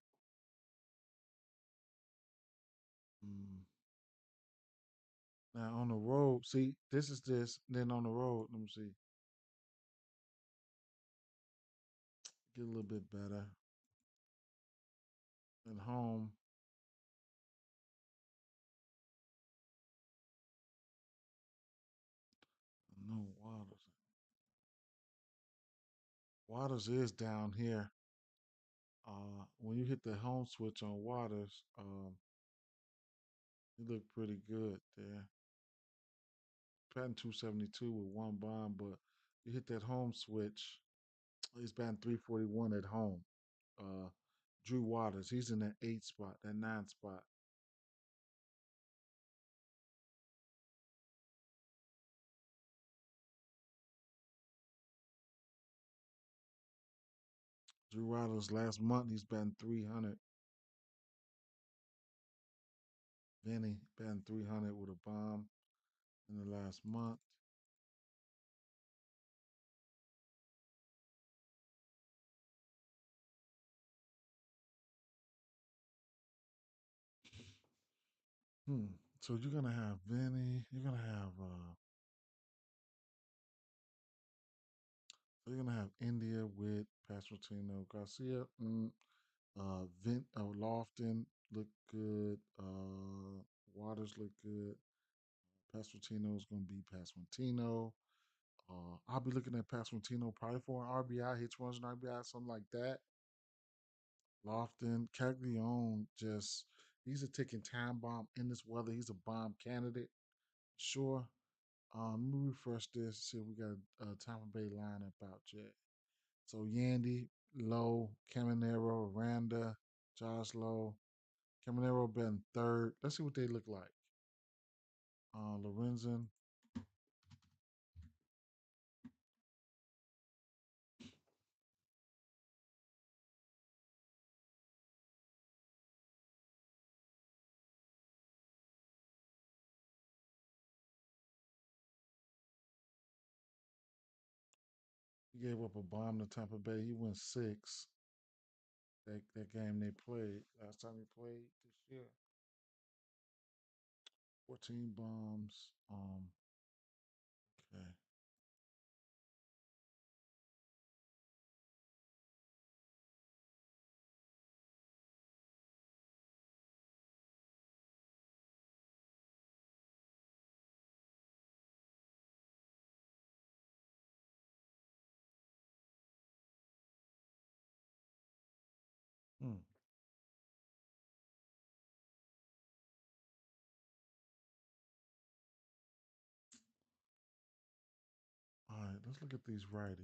Mm. Now on the road, see, this is this. Then on the road, let me see, get a little bit better. At home, no Waters. Waters is down here. When you hit the home switch on Waters, he looked pretty good there. Batting 272 with 1 bomb, but you hit that home switch. He's batting 341 at home. Uh, Drew Waters, he's in that 8 spot, that 9 spot. Drew Waters last month he's batting 300. Vinny batting 300 with a bomb in the last month. Hmm. So you're gonna have Vinny. You're gonna have so you're gonna have India with Pastorino Garcia. Lofton look good. Waters look good. Pastorino is gonna be Pastorino. I'll be looking at Pasquantino probably for an RBI, hits runs an RBI, something like that. Lofton, Caglione, just he's a ticking time bomb in this weather. He's a bomb candidate, sure. Let me refresh this. See if we got a Tampa Bay lineup out yet. So Yandy, Lowe, Caminero, Randa, Josh Lowe, Caminero been third. Let's see what they look like. Lorenzen, he gave up a bomb to Tampa Bay. He went six. That game they played last time he played this year. 14 bombs. Okay. Hmm. All right, let's look at these righties.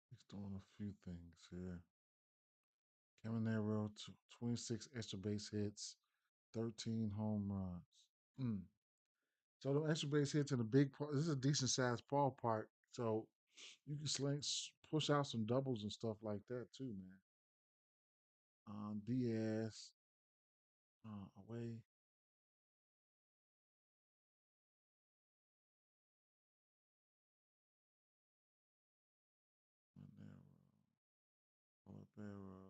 He's doing a few things here. Caminero, 26 extra base hits, 13 home runs. Mm. So the extra base hits in a big park. This is a decent sized ballpark, so you can push out some doubles and stuff like that too, man. Diaz away. Monero, Olivero.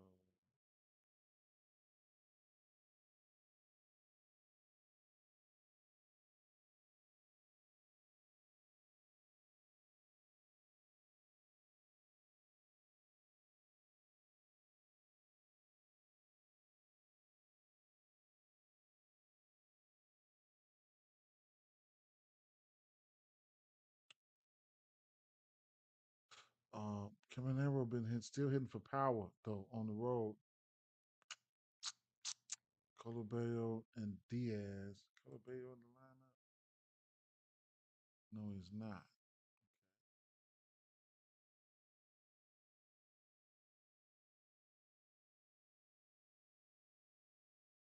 Caminero still hitting for power though on the road. Colabello and Diaz. Colabello in the lineup? No, he's not.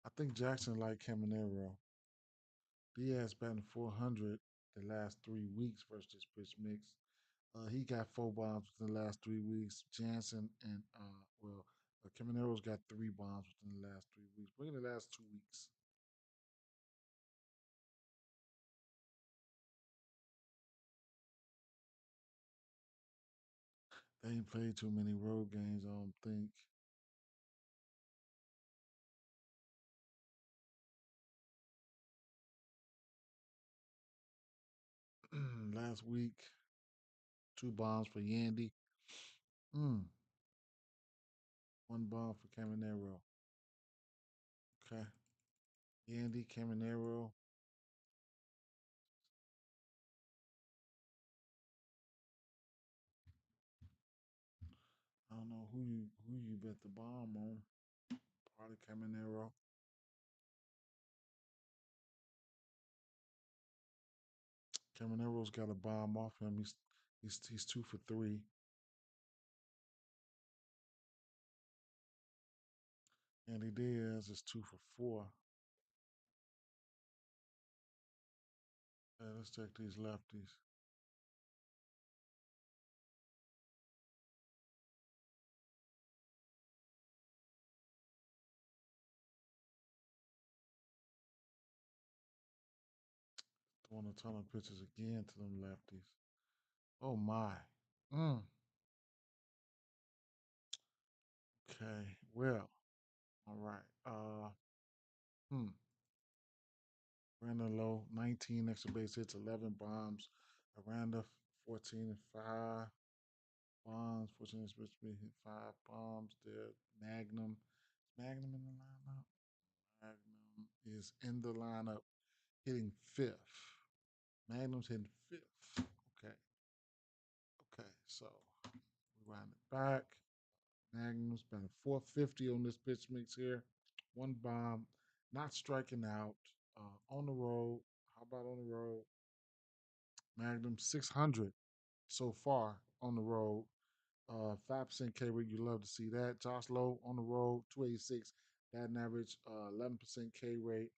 I think Jackson like Caminero. Diaz batting 400 the last 3 weeks versus this pitch mix. He got four bombs within the last 3 weeks. Jansen and Caminero's got three bombs within the last 3 weeks. But in the last 2 weeks, they ain't played too many road games. I don't think. Last week, two bombs for Yandy. Mm, one bomb for Caminero. Okay, Yandy, Caminero. I don't know who you bet the bomb on. Probably Caminero. Caminero's got a bomb off him. He's 2 for 3. Andy Diaz is 2 for 4. Let's check these lefties. Want a ton of pitches again to them lefties. Oh my. Mm. Okay. Well. All right. Hmm. Brandon Lowe, 19 extra base hits, 11 bombs. Aranda, 14 and 5 bombs. 14 extra base hit, 5 bombs. There. Magnum. Is Magnum in the lineup? Magnum is in the lineup, hitting fifth. Magnum's hitting fifth. Okay. Okay. So we wind it back. Magnum's been a 450 on this pitch mix here. One bomb, not striking out. On the road. How about on the road? Magnum 600 so far on the road. 5% K rate, you love to see that. Josh Lowe on the road, 286 batting average, 11% K rate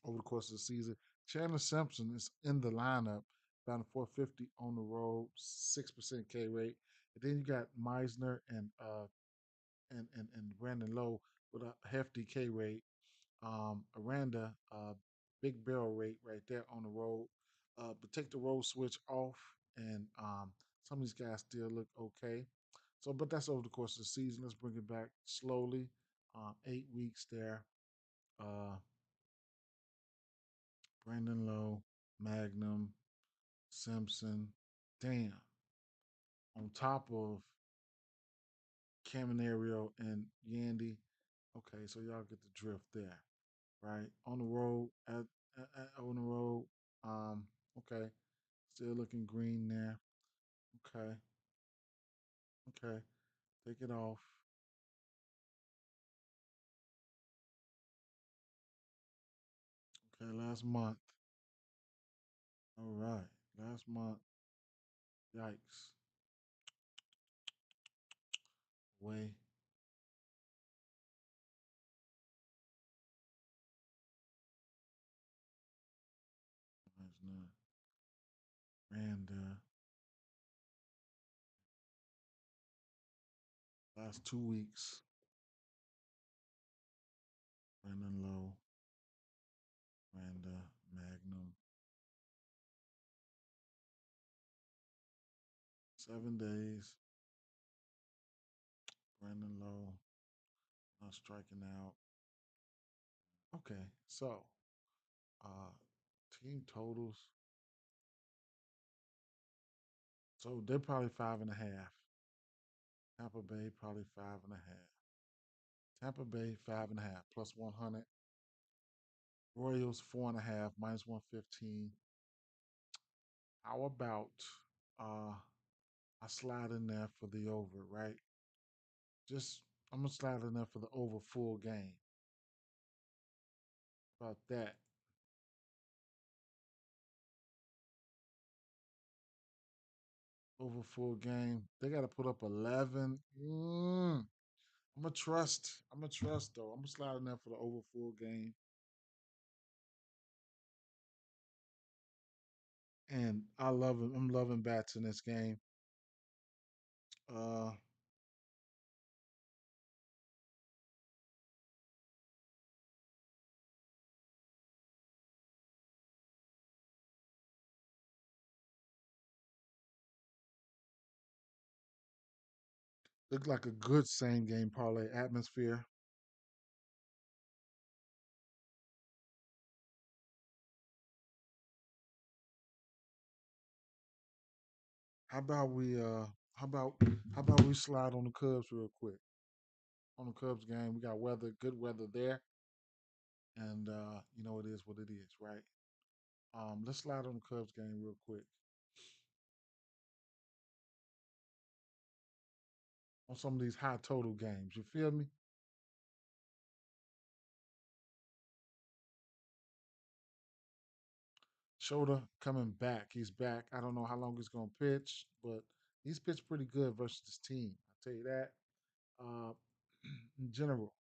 over the course of the season. Chandler Simpson is in the lineup, batting 450 on the road, 6% K rate. And then you got Meisner and Brandon Lowe with a hefty K rate. Aranda, big barrel rate right there on the road. But take the road switch off, and some of these guys still look okay. So, but that's over the course of the season. Let's bring it back slowly. 8 weeks there. Uh, Brandon Lowe, Magnum, Simpson, damn. On top of Caminario and Yandy. Okay, so y'all get the drift there, right? On the road, on the road. Um, okay, still looking green there. Okay, okay, take it off. Okay, last month. All right, last month. Yikes. Way. And last 2 weeks. Brandon Lowe, Randa, Magnum. 7 days. Brandon Lowe, not striking out. Okay, so uh team totals. So they're probably 5.5. Tampa Bay probably 5.5. Tampa Bay 5.5 plus 100. Royals 4.5 minus 115. How about uh I slide in there for the over, right? Just I'm gonna slide in there for the over full game. About that. Over full game. They gotta put up 11. I'm gonna trust. I'm gonna trust though. I'm gonna slide in there for the over full game. And I love him. I'm loving bats in this game. Uh Look like a good same game parlay atmosphere. How about we how about we slide on the Cubs real quick? On the Cubs game, we got good weather there, and it is what it is, right? Let's slide on the Cubs game real quick on some of these high total games. You feel me? Shoulder coming back. He's back. I don't know how long he's gonna pitch, but he's pitched pretty good versus this team. I'll tell you that. Uh, in general.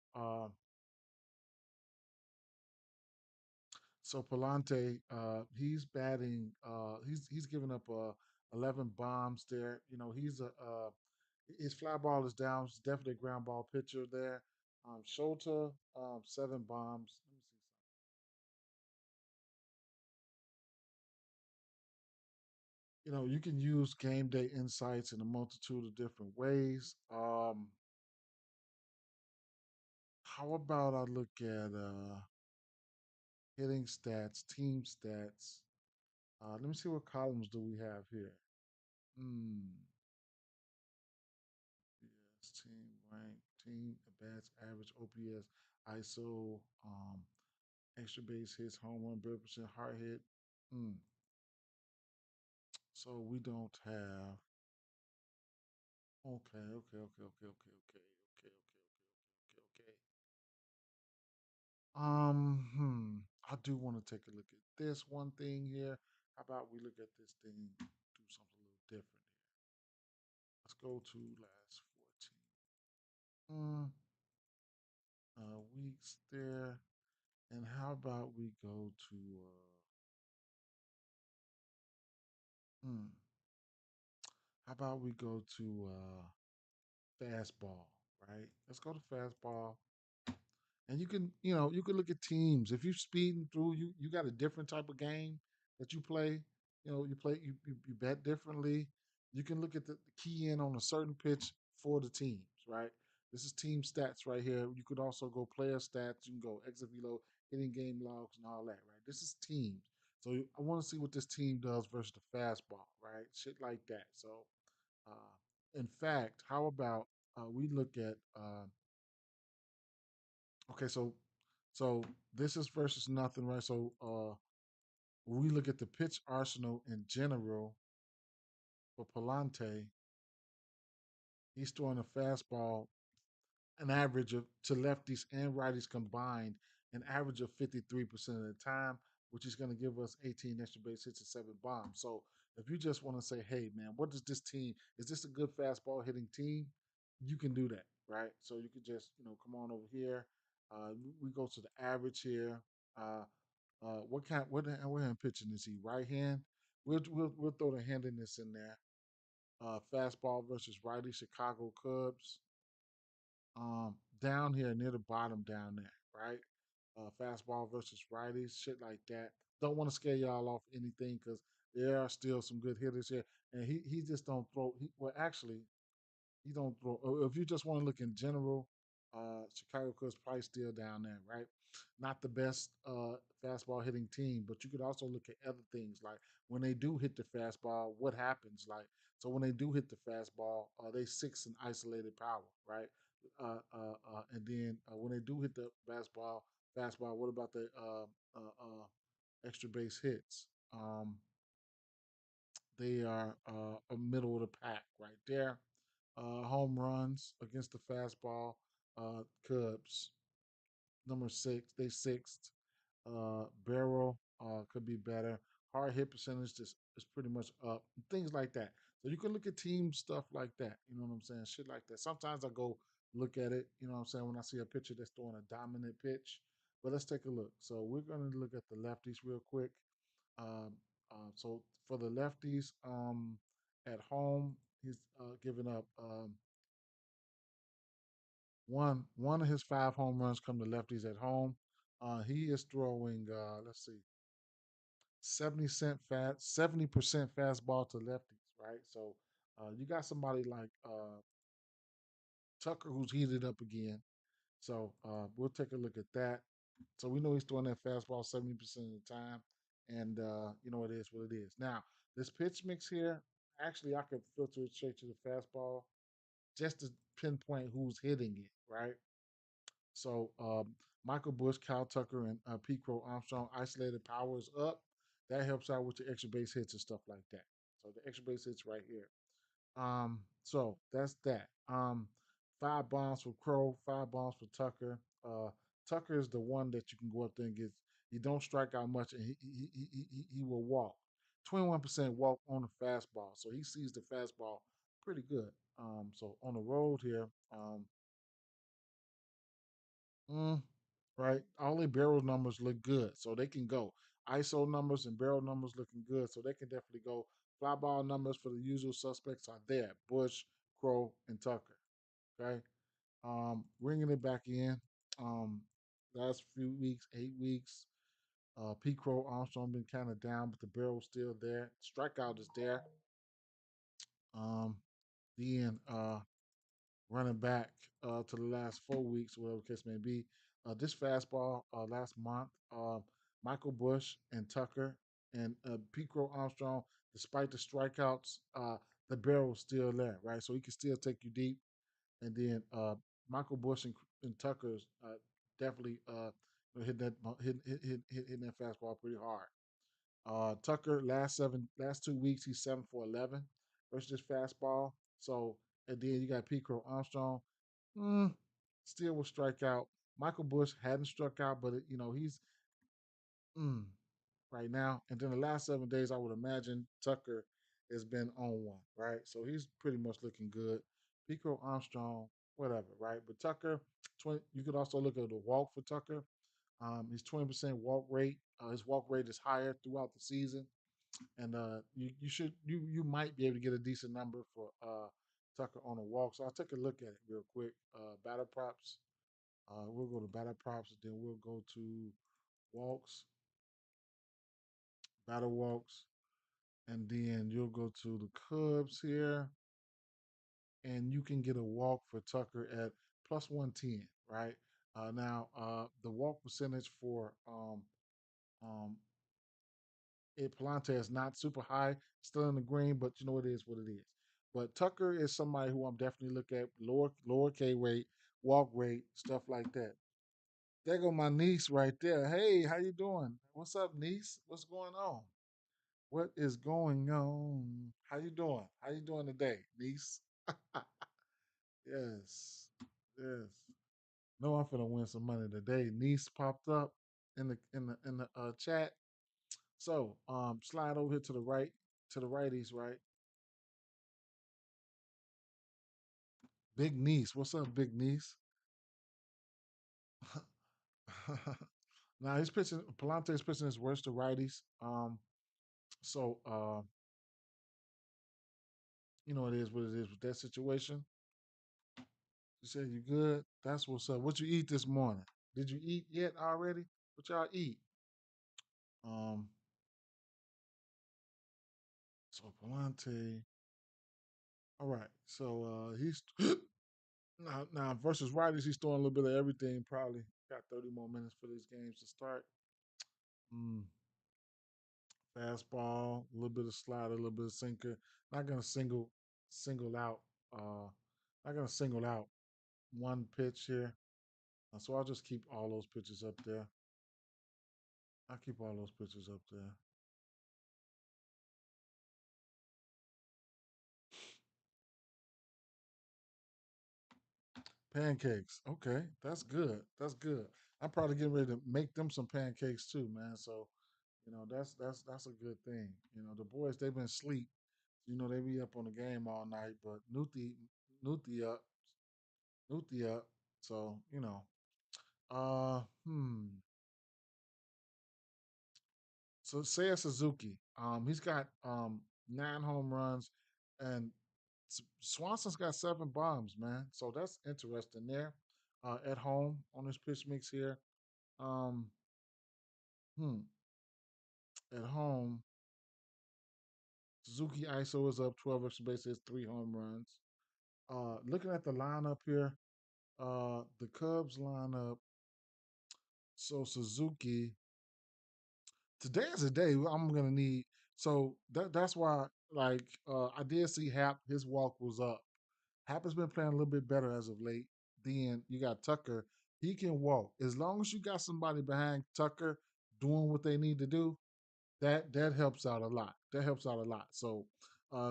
So Palante, he's batting. He's given up 11 bombs there. He's his fly ball is down. He's definitely a ground ball pitcher there. Shota, 7 bombs. Let me see You can use game day insights in a multitude of different ways. How about I look at hitting stats, team stats? Let me see what columns do we have here. Hmm. Yes, team rank, team advanced average, OPS, ISO, extra base hits, home run, barrel percent, hard hit. Hmm. So we don't have. Okay, okay, okay, okay, okay, okay, okay, okay, okay, okay. I do want to take a look at this one thing here. How about we look at this thing, do something a little different here. Let's go to last 14 weeks there. And how about we go to hmm, how about we go to fastball, right? Let's go to fastball. And you can look at teams. If you're speeding through, you got a different type of game that you play. You bet differently. You can look at the key in on a certain pitch for the teams, right? This is team stats right here. You could also go player stats. You can go exit velo, hitting game logs, and all that, right? This is teams. So I want to see what this team does versus the fastball, right? Shit like that. So, in fact, how about we look at okay, so this is versus nothing, right? So when we look at the pitch arsenal in general for Palante, he's throwing a fastball an average of to lefties and righties combined, an average of 53% of the time, which is going to give us 18 extra base hits and 7 bombs. So if you just want to say, hey man, what does this team is this a good fastball hitting team? You can do that, right? So you could just, come on over here. We go to the average here. Uh, what hand pitching is he? Right hand? We'll throw the handedness in there. Fastball versus righty, Chicago Cubs down here near the bottom down there, right? Fastball versus righties, shit like that. Don't want to scare y'all off anything because there are still some good hitters here, and he just don't throw. Well, actually, he don't throw. If you just want to look in general, Chicago Cubs probably still down there, right? Not the best fastball hitting team, but you could also look at other things like when they do hit the fastball, what happens? Like so, when they do hit the fastball, they six in isolated power, right? And then when they do hit the fastball, what about the extra base hits? They are a middle of the pack right there. Home runs against the fastball. Cubs number six. They sixth. Barrel could be better. Hard hit percentage is pretty much up. Things like that. So you can look at team stuff like that. You know what I'm saying? Shit like that. Sometimes I go look at it. You know what I'm saying? When I see a pitcher that's throwing a dominant pitch. But let's take a look. So we're going to look at the lefties real quick. Um, so for the lefties, at home, he's giving up one of his 5 home runs come to lefties at home. He is throwing let's see, 70% fastball to lefties, right? So you got somebody like Tucker who's heated up again. So we'll take a look at that. So we know he's throwing that fastball 70% of the time, and it is what it is. Now this pitch mix here, actually, I could filter it straight to the fastball just to pinpoint who's hitting it, right? So Michael Bush, Kyle Tucker, and Pete Crow Armstrong isolated powers up. That helps out with your extra base hits and stuff like that. So the extra base hits right here. So that's that. 5 bombs for Crow, 5 bombs for Tucker. Tucker is the one that you can go up there and get. He don't strike out much, and he will walk. 21% walk on the fastball, so he sees the fastball pretty good. So on the road here, mm, right? All their barrel numbers look good, so they can go. ISO numbers and barrel numbers looking good, so they can definitely go. Fly ball numbers for the usual suspects are there: Bush, Crow, and Tucker. Okay, bringing it back in. Last few weeks, 8 weeks. Pete Crow Armstrong been kind of down, but the barrel's still there. Strikeout is there. Um, then running back to the last 4 weeks, whatever the case may be. This fastball last month, Michael Bush and Tucker and Pete Crow Armstrong, despite the strikeouts, the barrel's still there, right? So he can still take you deep. And then Michael Bush and Tucker definitely hit hitting that fastball pretty hard. Tucker last 2 weeks he's 7 for 11 versus this fastball. So and then you got Pete Crow Armstrong, mm, still will strike out. Michael Bush hadn't struck out, but he's mm, right now. And then the last 7 days, I would imagine Tucker has been on one, right? So he's pretty much looking good. Pete Crow Armstrong, whatever, right? But Tucker, 20. You could also look at the walk for Tucker. His 20% walk rate. His walk rate is higher throughout the season, and you might be able to get a decent number for Tucker on a walk. So I'll take a look at it real quick. Battle props. We'll go to battle props, and then we'll go to walks, battle walks, and then you'll go to the Cubs here, and you can get a walk for Tucker at plus 110. Right now, the walk percentage for um, Palante is not super high, still in the green, but it is what it is. But Tucker is somebody who I'm definitely looking at lower K rate, walk rate, stuff like that. There go my niece right there. Hey, how you doing? What's up, niece? What's going on? What is going on? How you doing? How you doing today, niece? Yes, yes. No, I'm finna win some money today. Niece popped up in the chat. So slide over here to the right, to the righties, right? Big niece. What's up, big niece? Now he's pitching. Palante's pitching his worst to righties. So it is what it is with that situation. You said you good. That's what's up. What you eat this morning? Did you eat yet already? What y'all eat? Um, so Palante. All right. So he's now versus righties. He's throwing a little bit of everything. Probably got 30 more minutes for these games to start. Mm, fastball, a little bit of slider, a little bit of sinker. Not gonna single out. Not gonna single out one pitch here. So I'll just keep all those pitches up there. I'll keep all those pitches up there. Pancakes. Okay, that's good. That's good. I'm probably getting ready to make them some pancakes too, man. So, that's a good thing. The boys they've been asleep. They be up on the game all night, but Nuti up, Nuti up. So, uh, hmm. So Seiya Suzuki, he's got 9 home runs, and Swanson's got 7 bombs, man. So that's interesting there. At home on this pitch mix here. Um, hmm. At home, Suzuki ISO is up 12 extra bases, 3 home runs. Looking at the lineup here, the Cubs lineup. So Suzuki, today is a day I'm gonna need. So that's why, like, I did see Hap. His walk was up. Hap has been playing a little bit better as of late. Then you got Tucker. He can walk as long as you got somebody behind Tucker doing what they need to do. That helps out a lot. That helps out a lot. So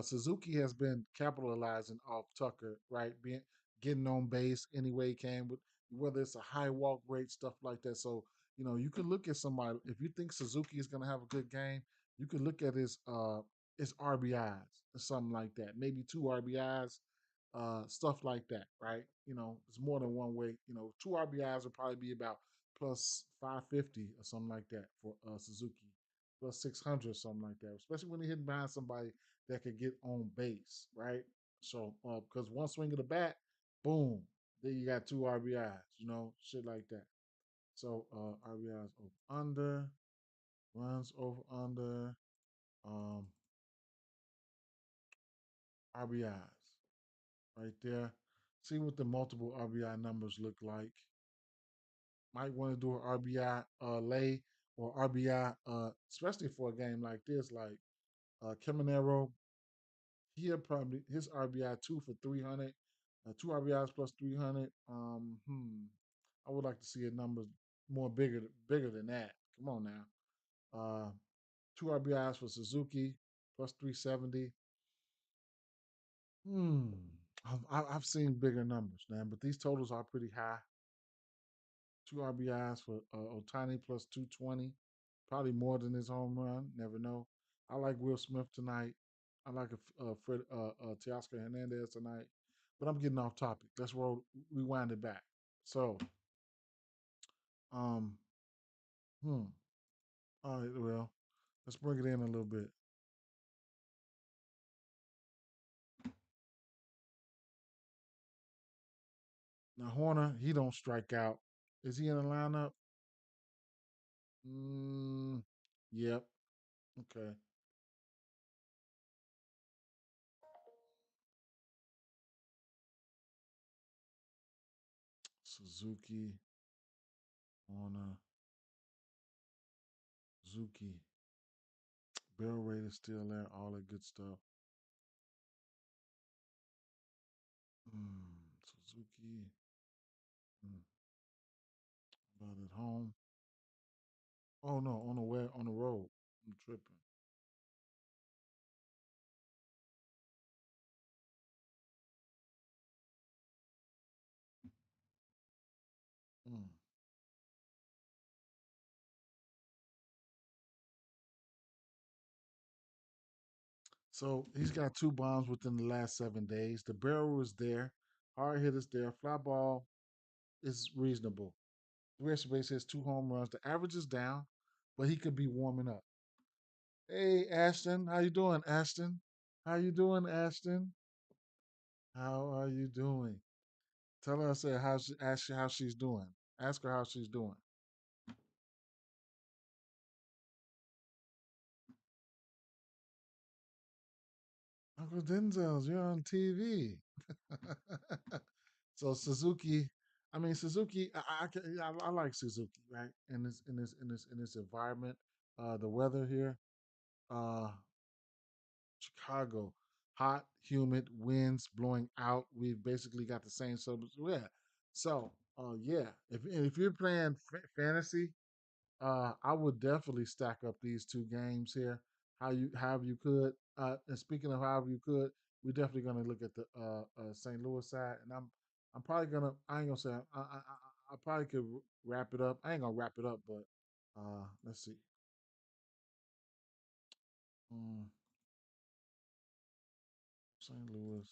Suzuki has been capitalizing off Tucker, right? Being getting on base any way he can, with whether it's a high walk rate, stuff like that. So you could look at somebody if you think Suzuki is going to have a good game. You could look at his RBIs or something like that. Maybe 2 RBIs, stuff like that, right? It's more than one way. 2 RBIs would probably be about plus 550 or something like that for Suzuki, plus 600 or something like that, especially when you're hitting behind somebody that could get on base, right? So, because one swing of the bat, boom, then you got 2 RBIs, shit like that. So, RBIs over under. Runs over under. Um, RBIs right there. See what the multiple RBI numbers look like. Might want to do an RBI lay or RBI, especially for a game like this. Like Caminero, he'll probably his RBI two for 300, two RBIs plus 300. I would like to see a number more bigger than that. Come on now. Two RBIs for Suzuki plus 370. Hmm. I've seen bigger numbers, man, but these totals are pretty high. Two RBIs for Otani plus 220. Probably more than his home run. Never know. I like Will Smith tonight. I like Fred Teoscar Hernandez tonight. But I'm getting off topic. Let's rewind it back. So, um, hmm. All right, well, let's bring it in a little bit. Now Horner, he don't strike out. Is he in the lineup? Mm, yep. Okay. Suzuki, Horner, Suzuki. Barrel rate is still there. All that good stuff. Suzuki. Mm, about at home. Oh no, on the way on the road. I'm tripping. Mm. So he's got two bombs within the last 7 days. The barrel is there. Hard hit is there. Fly ball is reasonable. The extra base has two home runs. The average is down, but he could be warming up. Hey Ashton, how you doing, Ashton? How you doing, Ashton? How are you doing? Tell her I said ask her how she's doing. Ask her how she's doing. Uncle Denzel's, you're on TV. So Suzuki, I mean Suzuki, I like Suzuki, right? In this environment, the weather here, uh, Chicago, hot, humid, winds blowing out. We've basically got the same subject. Yeah. So, yeah, if you're playing fantasy, I would definitely stack up these two games here. However you could. And speaking of however you could, we're definitely gonna look at the St. Louis side, and I'm probably gonna. I ain't gonna say I probably could wrap it up. I ain't gonna wrap it up, but let's see. Um, St. Louis.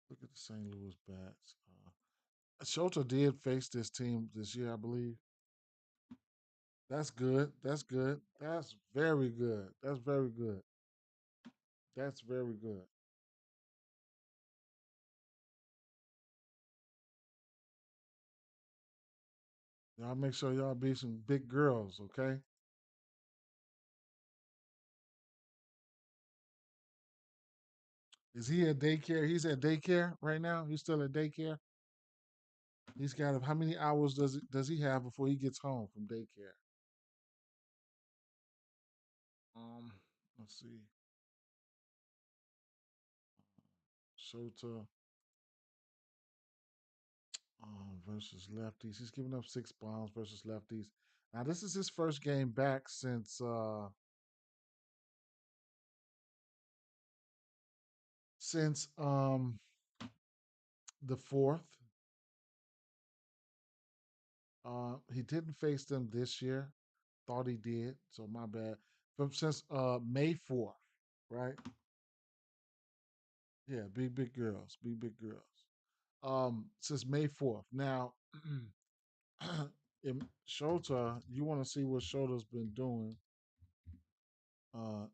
Look at the St. Louis bats. Shelter did face this team this year, I believe. That's good. That's good. That's very good. That's very good. That's very good. Y'all make sure y'all be some big girls, okay? Is he at daycare? He's at daycare right now. He's still at daycare. He's got how many hours does he have before he gets home from daycare? Um, let's see. Shota versus lefties. He's giving up 6 bombs versus lefties. Now this is his first game back since the fourth. He didn't face them this year. Thought he did, so my bad. From since May 4th, right? Yeah, big girls, big girls. Since May 4th. Now, in Shota, you want to see what Shota's been doing uh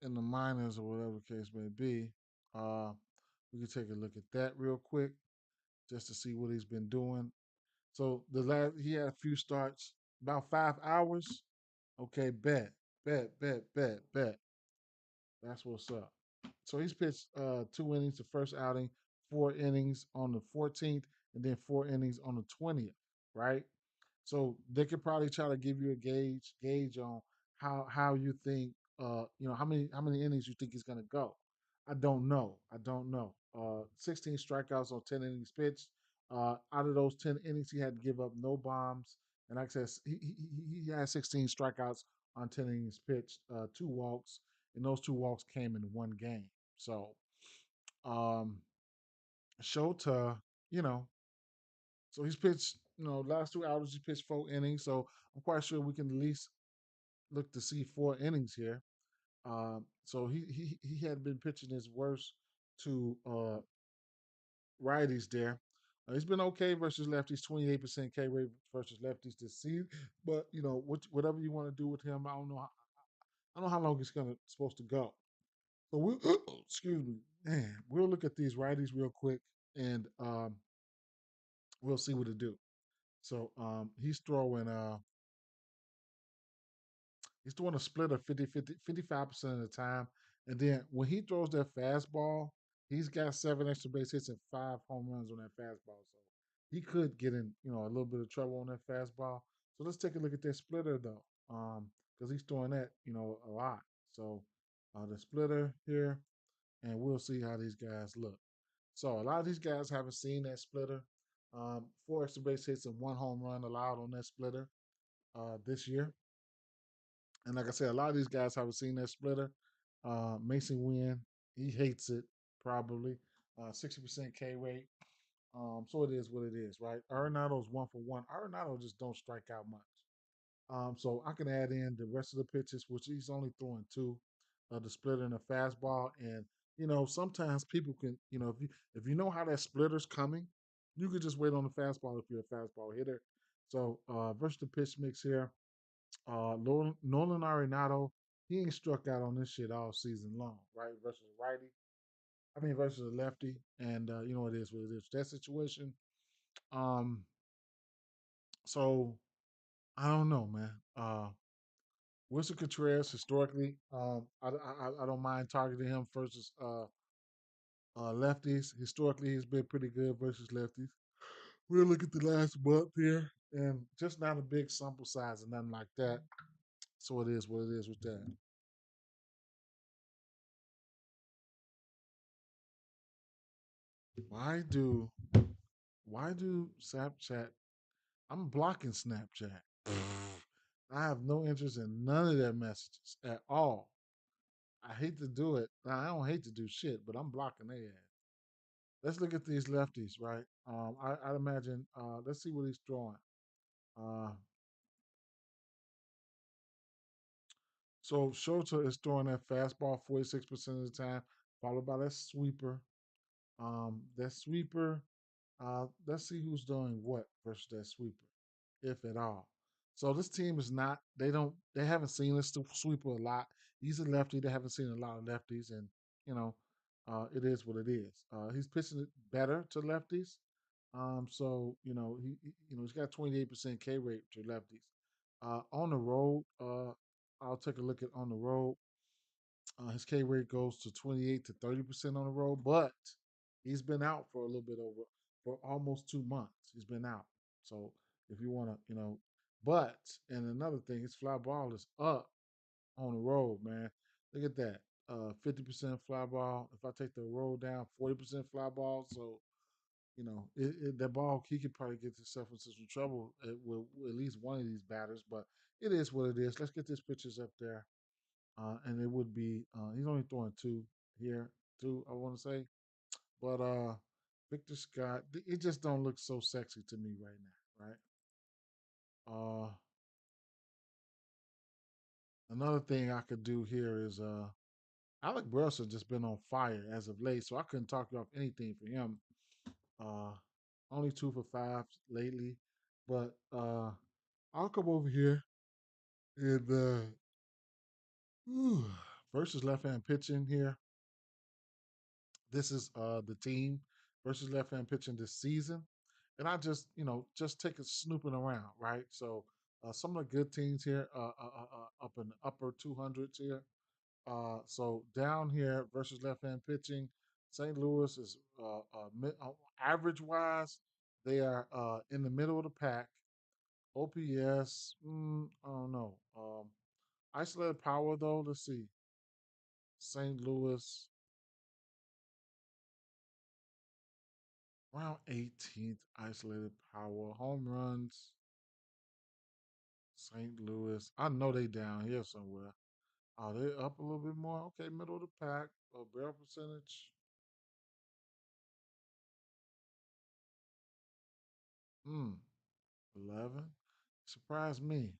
in the minors or whatever the case may be. Uh, we can take a look at that real quick just to see what he's been doing. So the last he had a few starts, about 5 hours. Okay, bet. That's what's up. So he's pitched 2 innings the first outing, 4 innings on the 14th, and then 4 innings on the 20th, right? So they could probably try to give you a gauge on how you think how many innings you think he's gonna go. I don't know. I don't know. 16 strikeouts on 10 innings pitched. Out of those 10 innings, he had to give up no bombs. And like I said, he had 16 strikeouts on 10 innings pitched, 2 walks, and those 2 walks came in one game. So um Shota, you know, so he's pitched, last 2 hours he pitched 4 innings. So I'm quite sure we can at least look to see 4 innings here. So he had been pitching his worst to righties there. He's been okay versus lefties, 28% K rate versus lefties this season. But whatever you want to do with him, I don't know. I don't know how long he's supposed to go. So we, excuse me, man, we'll look at these righties real quick, and we'll see what to do. So he's throwing a split of 55% of the time. And then when he throws that fastball, he's got 7 extra base hits and 5 home runs on that fastball. So he could get in, a little bit of trouble on that fastball. So let's take a look at that splitter though, because he's throwing that, a lot. So the splitter here, and we'll see how these guys look. So a lot of these guys haven't seen that splitter. 4 extra base hits and 1 home run allowed on that splitter this year. And like I said, a lot of these guys haven't seen that splitter. Mason Wynn, he hates it probably. 60% K rate. So it is what it is, right? Arenado's 1 for 1. Arenado just don't strike out much. So I can add in the rest of the pitches, which he's only throwing two, the splitter and the fastball. And sometimes people can, if you know how that splitter's coming, you could just wait on the fastball if you're a fastball hitter. So versus the pitch mix here, Nolan Arenado, he ain't struck out on this shit all season long, right? Versus a righty, versus a lefty, and it is what it is. That situation. Um, so I don't know, man. Wilson Contreras historically, I don't mind targeting him versus lefties. Historically, he's been pretty good versus lefties. We'll look at the last month here, and just not a big sample size or nothing like that. So it is what it is with that. Why do why do Snapchat? I'm blocking Snapchat. I have no interest in none of their messages at all. I hate to do it. I don't hate to do shit, but I'm blocking their ass. Let's look at these lefties, right? I'd imagine. Let's see what he's throwing. Uh, so Shota is throwing that fastball 46% of the time, followed by that sweeper. That sweeper. Let's see who's doing what versus that sweeper, if at all. So this team is not. They haven't seen this sweeper a lot. He's a lefty. They haven't seen a lot of lefties, and you know, it is what it is. He's pitching it better to lefties. So he's got 28% K rate to lefties. On the road, I'll take a look at on the road. His K rate goes to 28 to 30% on the road, but he's been out for a little bit over for almost 2 months. He's been out. So if you want to, but and another thing, his fly ball is up on the road, man. Look at that. 50% fly ball. If I take the roll down, 40% fly ball. So, that ball, he could probably get himself into some trouble with at least one of these batters, but it is what it is. Let's get these pitches up there. And it would be he's only throwing two here, two I want to say, but Victor Scott, it just don't look so sexy to me right now, right? Another thing I could do here is Alec Bursa just been on fire as of late, so I couldn't talk you off anything for him. Uh, Only 2 for 5 lately, but I'll come over here and versus left hand pitching here. This is the team versus left hand pitching this season. And I just take a snooping around, right? So Some of the good teams here up in the upper 200s here. So down here versus left hand pitching, St. Louis is average wise, they are in the middle of the pack. OPS, I don't know. Isolated power though, let's see. St. Louis around 18th isolated power. Home runs, St. Louis. I know they down here somewhere. Are they up a little bit more? Okay, middle of the pack. Barrel percentage. 11. Surprised me.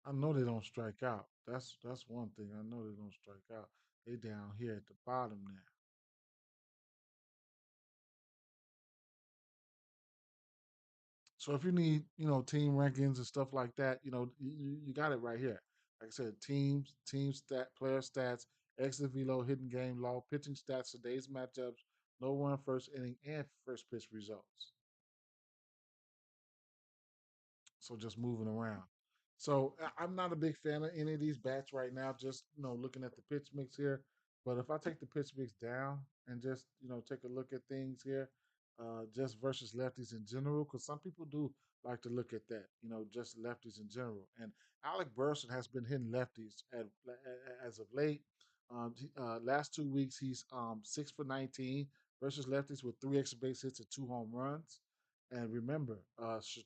I know they don't strike out. That's one thing. I know they don't strike out. They down here at the bottom there. So if you need, team rankings and stuff like that, you got it right here. Like I said, team stat, player stats, exit velo, hidden game log, pitching stats, today's matchups, no run first inning, and first pitch results. So just moving around. So I'm not a big fan of any of these bats right now. Just looking at the pitch mix here. But if I take the pitch mix down and just take a look at things here, just versus lefties in general, because some people do like to look at that. Just lefties in general. And Alec Burson has been hitting lefties as of late. Last 2 weeks he's 6 for 19 versus lefties with 3 extra base hits and 2 home runs. And remember,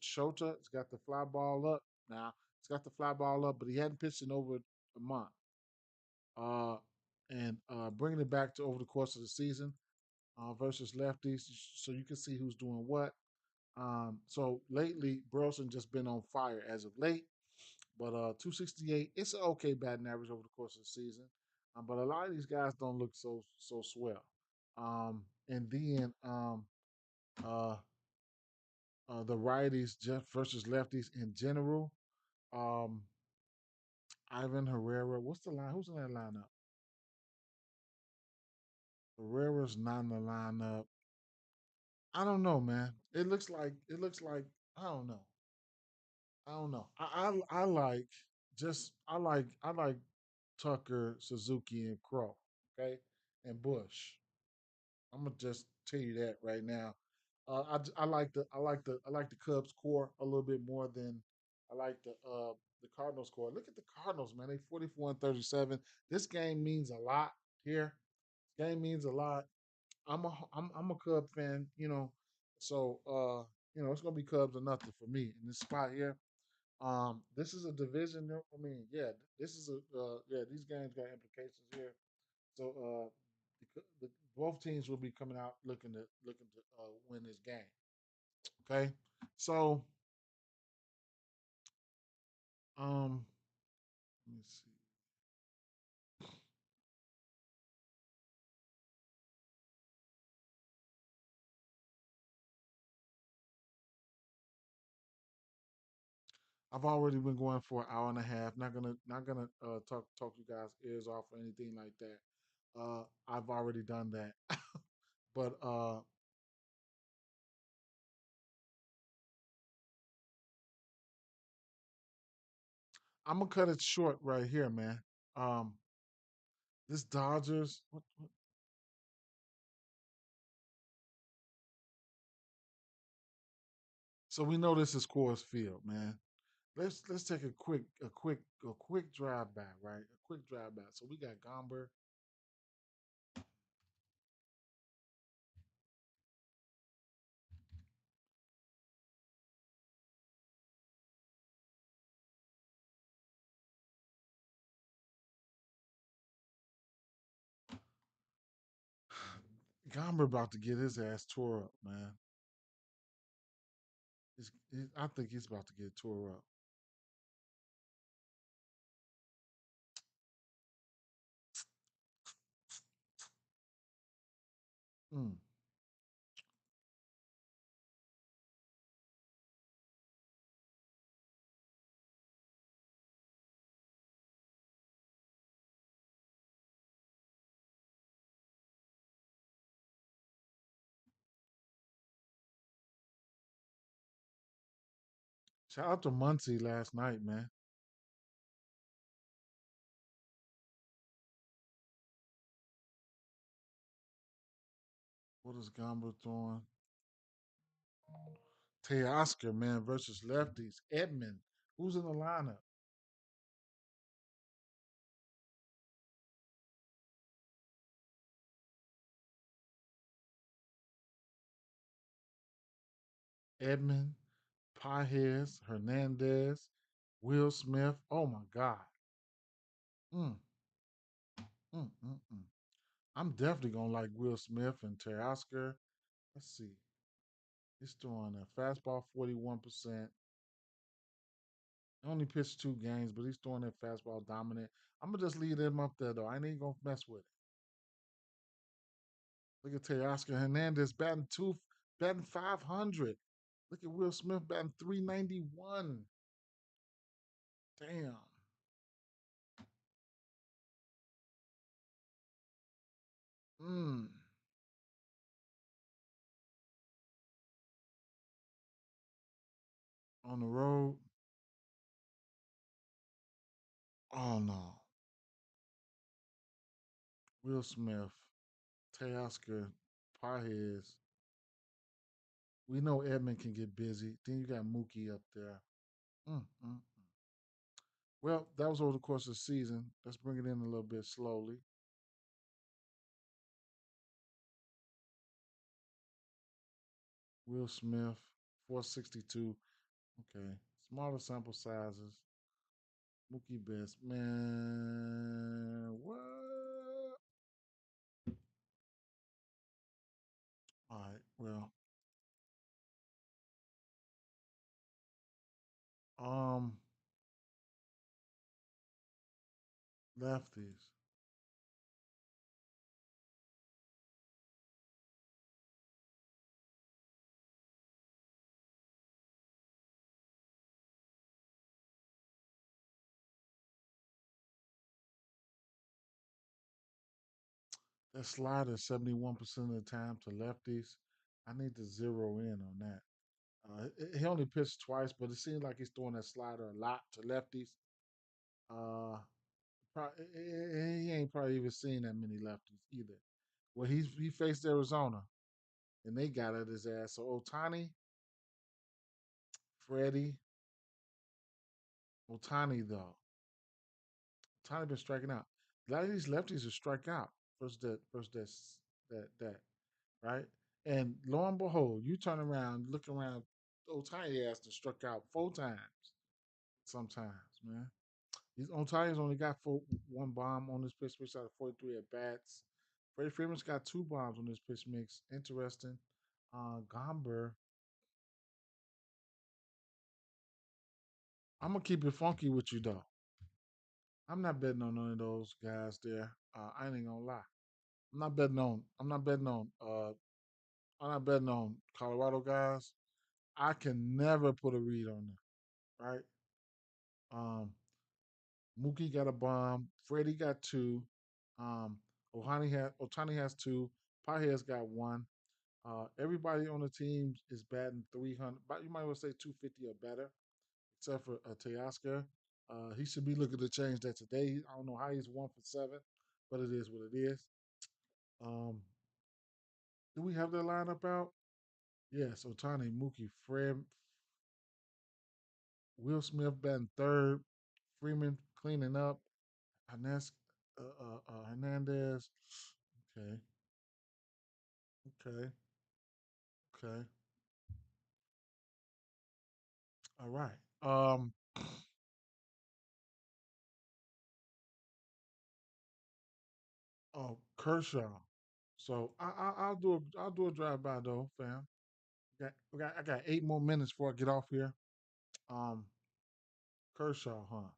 Shota's got the fly ball up now. He's got the fly ball up, but he hadn't pitched in over a month. Uh, and bringing it back to over the course of the season versus lefties, so you can see who's doing what. So lately, Burleson just been on fire as of late. But 268, it's an okay batting average over the course of the season. But a lot of these guys don't look so swell. And then uh, the righties just versus lefties in general. Um, Ivan Herrera, what's the line? Who's in that lineup? Herrera's not in the lineup. I don't know, man. It looks like I don't know. I don't know. I like I like Tucker, Suzuki, and Crow. Okay, and Bush. I'm gonna just tell you that right now. I like the Cubs core a little bit more than I like the Cardinals core. Look at the Cardinals, man. They 44-37. This game means a lot here. This game means a lot. I'm a Cub fan, so it's gonna be Cubs or nothing for me in this spot here. This is a division. I mean, yeah, this is a yeah. These games got implications here. So both teams will be coming out looking to win this game. Okay, so um, let me see. I've already been going for an hour and a half. Not gonna talk you guys ears off or anything like that. I've already done that, but I'm gonna cut it short right here, man. Um, this Dodgers. So we know this is Coors Field, man. Let's take a quick drive back, right? A quick drive back. So we got Gomber. Gomber about to get his ass tore up, man. I think he's about to get tore up. Mm. Shout out to Muncie last night, man. What is Gamba throwing? Teoscar, man, versus lefties. Edmund. Who's in the lineup? Edmund, Pajes, Hernandez, Will Smith. Oh my God. Mm, mm. I'm definitely gonna like Will Smith and Teoscar. Let's see. He's throwing a fastball 41%. Only pitched 2 games, but he's throwing that fastball dominant. I'm gonna just leave him up there though. I ain't gonna mess with it. Look at Teoscar Hernandez batting 500. Look at Will Smith batting 391. Damn. Mm. On the road. Oh no. Will Smith, Teoscar, Pajes. We know Edmund can get busy. Then you got Mookie up there. Mm. Well, that was over the course of the season. Let's bring it in a little bit slowly. Will Smith, 462. Okay. Smaller sample sizes. Mookie Betts. Man, what? All right. Well, um, lefties. That slider 71% of the time to lefties. I need to zero in on that. He only pitched twice, but it seems like he's throwing that slider a lot to lefties. Uh, he ain't probably even seen that many lefties either. Well, he faced Arizona and they got at his ass. So Otani, Freddie, Otani though. Otani been striking out. A lot of these lefties will strike out that right. And lo and behold, you turn around, look around. Otani has to struck out 4 times. Sometimes, man. He's Otani's only got 1 bomb on this pitch mix out of 43 at bats. Freddie Freeman's got 2 bombs on this pitch mix. Interesting. Gomber. I'm gonna keep it funky with you though. I'm not betting on none of those guys there. I ain't gonna lie. I'm not betting on. I'm not betting on. I'm not betting on Colorado guys. I can never put a read on them. Right. Um, Mookie got a bomb. Freddie got 2. Um, Otani has 2. Pajes got 1. Everybody on the team is batting 300. But you might well say 250 or better, except for Teoscar. He should be looking to change that today. I don't know how he's 1 for 7, but it is what it is. Um, do we have that lineup out? Yes, Otani, Mookie, Fred, Will Smith batting third, Freeman cleaning up, Hernandez. Okay, okay, okay. All right. Oh, Kershaw. So I'll do a drive by though, fam. I got 8 more minutes before I get off here. Um, Kershaw, huh?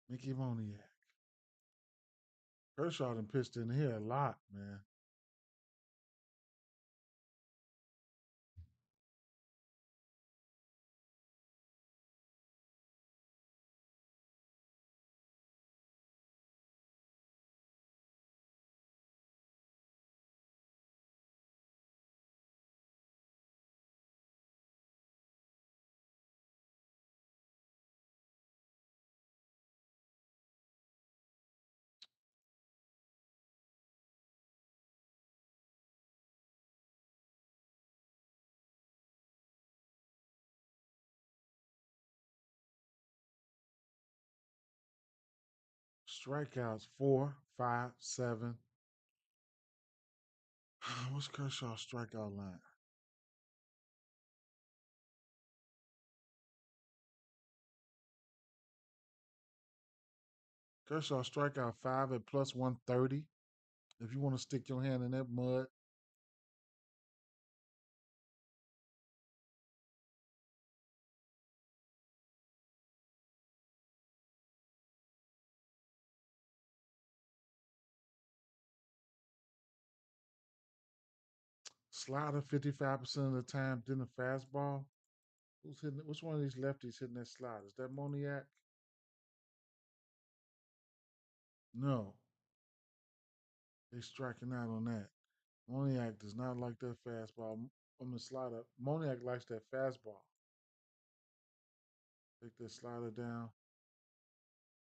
Mickey Moniak. Kershaw done pitched in here a lot, man. Strikeouts 4, 5, 7. What's Kershaw's strikeout line? Kershaw strikeout 5 at plus 130. If you want to stick your hand in that mud, slider 55% of the time, then a fastball. Who's hitting? Which one of these lefties hitting that slider? Is that Moniak? No, they striking out on that. Moniak does not like that fastball on the slider. Moniak likes that fastball. Take that slider down.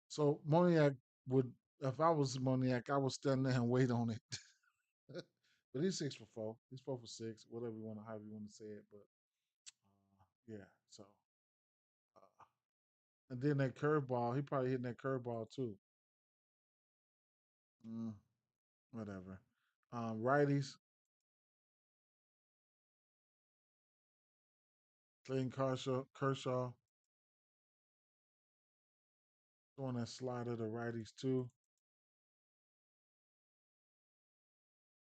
So Moniak would, if I was Moniak, I would stand there and wait on it. But he's 6 for 4. He's 4 for 6. Whatever you want to, however you want to say it. But yeah. So and then that curveball, he probably hitting that curveball too. Mm, whatever. Righties, Clayton Kershaw throwing that slider to righties too.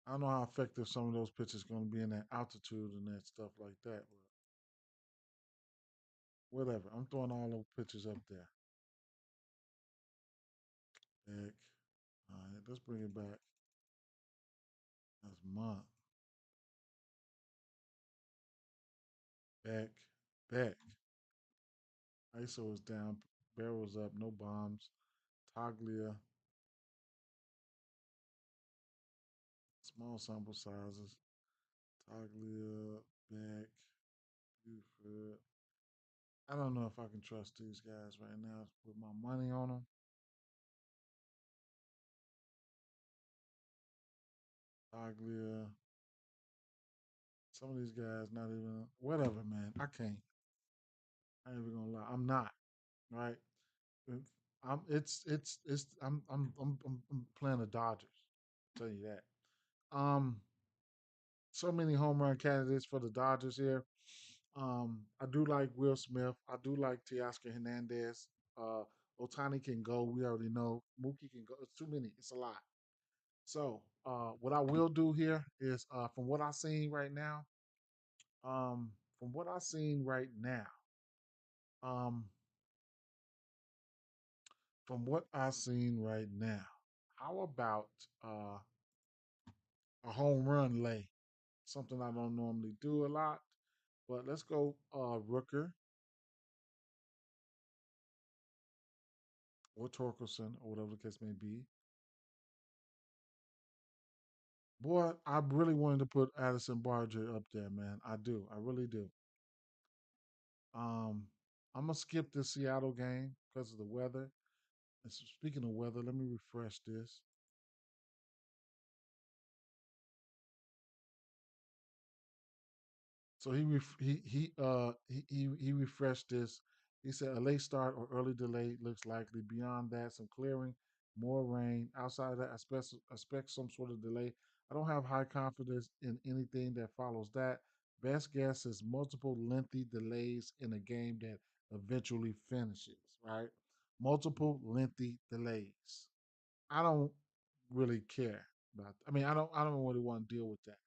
I don't know how effective some of those pitches going to be in that altitude and that stuff like that. But whatever. I'm throwing all those pitches up there. Heck. All right, let's bring it back. That's month. Back. Back. ISO is down. Barrels up. No bombs. Taglia. Small sample sizes. Taglia. Back. Buford. I don't know if I can trust these guys right now with my money on them. Taglia. Some of these guys not even whatever, man. I can't. I ain't even gonna lie. I'm not right. I'm. It's. I'm playing the Dodgers. I'll tell you that. Um. So many home run candidates for the Dodgers here. I do like Will Smith. I do like Teoscar Hernandez. Uh, Otani can go. We already know. Mookie can go. It's too many. It's a lot. So, what I will do here is, from what I seen right now, um, from what I seen right now, um, from what I seen right now, how about a home run lay? Something I don't normally do a lot, but let's go Rooker or Torkelson or whatever the case may be. Boy, I really wanted to put Addison Barger up there, man. I do. I really do. Um, I'm gonna skip the Seattle game because of the weather. And so speaking of weather, let me refresh this. So he refreshed this. He said a late start or early delay looks likely. Beyond that, some clearing, more rain. Outside of that, I expect some sort of delay. I don't have high confidence in anything that follows that. Best guess is multiple lengthy delays in a game that eventually finishes. Right, multiple lengthy delays. I don't really care about. I mean, I don't really want to deal with that.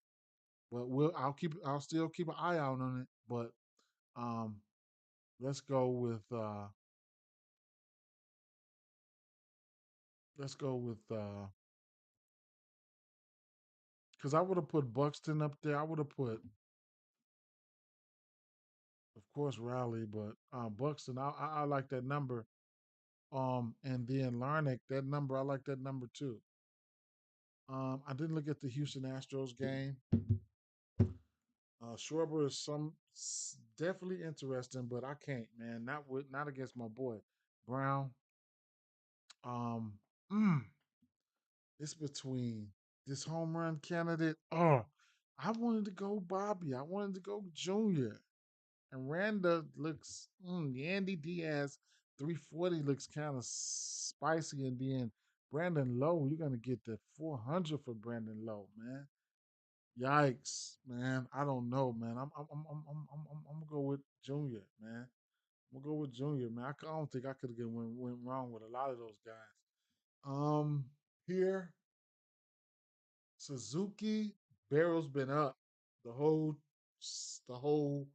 But I'll still keep an eye out on it. But um, let's go with let's go with because I would have put Buxton up there. I would have put, of course, Raleigh, but Buxton. I like that number. And then Larnick, that number, I like that number too. I didn't look at the Houston Astros game. Schwarber is definitely interesting, but I can't, man. Not against my boy Brown. Um, mm, it's between this home run candidate. Oh, I wanted to go Bobby. I wanted to go Junior. And Randa looks Yandy Diaz 340 looks kind of spicy, and then Brandon Lowe, you're gonna get the 400 for Brandon Lowe, man. Yikes, man. I don't know, man. I'm gonna go with Junior, man. I'm gonna go with Junior, man. I don't think I could have went wrong with a lot of those guys. Um, Here, Suzuki barrel's been up the whole the whole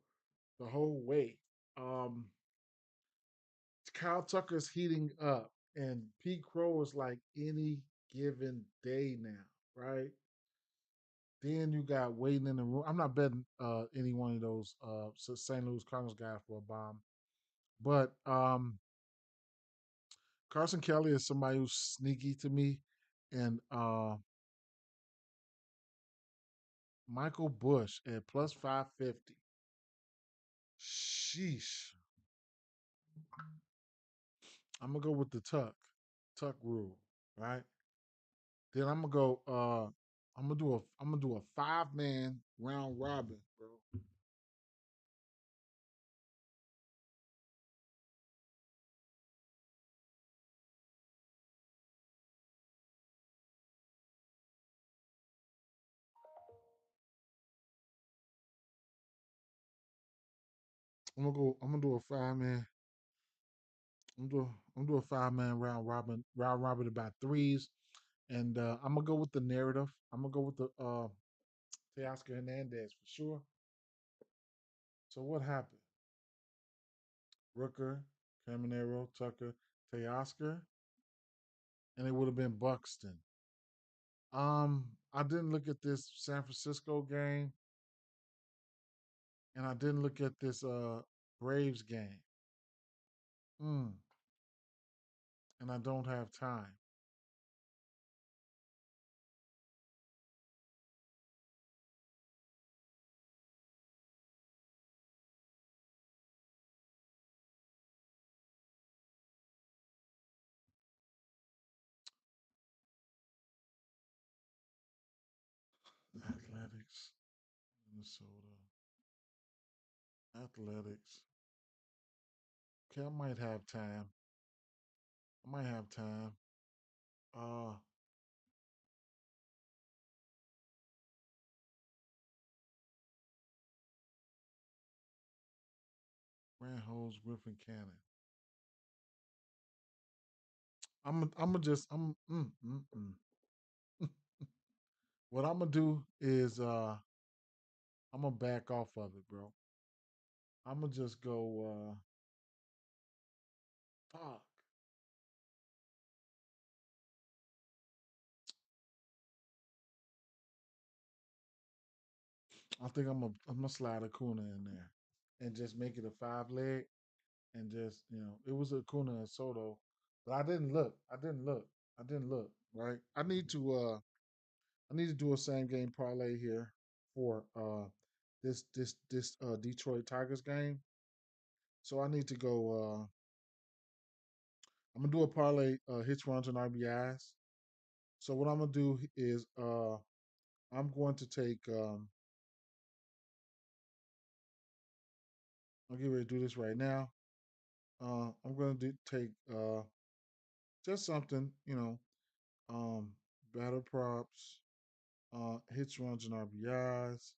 the whole way. Um, Kyle Tucker's heating up, and Pete Crow is like any given day now, right? Then you got waiting in the room. I'm not betting any one of those St. Louis Cardinals guys for a bomb, but Carson Kelly is somebody who's sneaky to me, and Michael Bush at plus 550. Sheesh. I'm gonna go with the tuck rule, right? Then I'm gonna do a 5-man round robin, bro. I'm gonna do a 5-man. I'm gonna do a 5-man round robin about threes. And I'm gonna go with the narrative. I'm gonna go with the Teoscar Hernandez for sure. So what happened? Rooker, Caminero, Tucker, Teoscar, and it would have been Buxton. I didn't look at this San Francisco game, and I didn't look at this Braves game. Mm, and I don't have time. Athletics, Minnesota, Athletics. Okay, I might have time. I might have time. Uh, Rand Hose, Griffin Cannon. I'm gonna just what I'm gonna do is I'm gonna back off of it, bro. I'm gonna just go fuck. I think I'm gonna slide Acuna in there and just make it a 5 leg and just it was Acuna and Soto, but I didn't look. I didn't look. I didn't look. Right. I need to do a same game parlay here for this Detroit Tigers game. So I need to go. I'm gonna do a parlay hits, runs, and RBIs. So what I'm gonna do is I'm going to take. I'll get ready to do this right now. I'm going to take just something, batter props, hits, runs, and RBIs.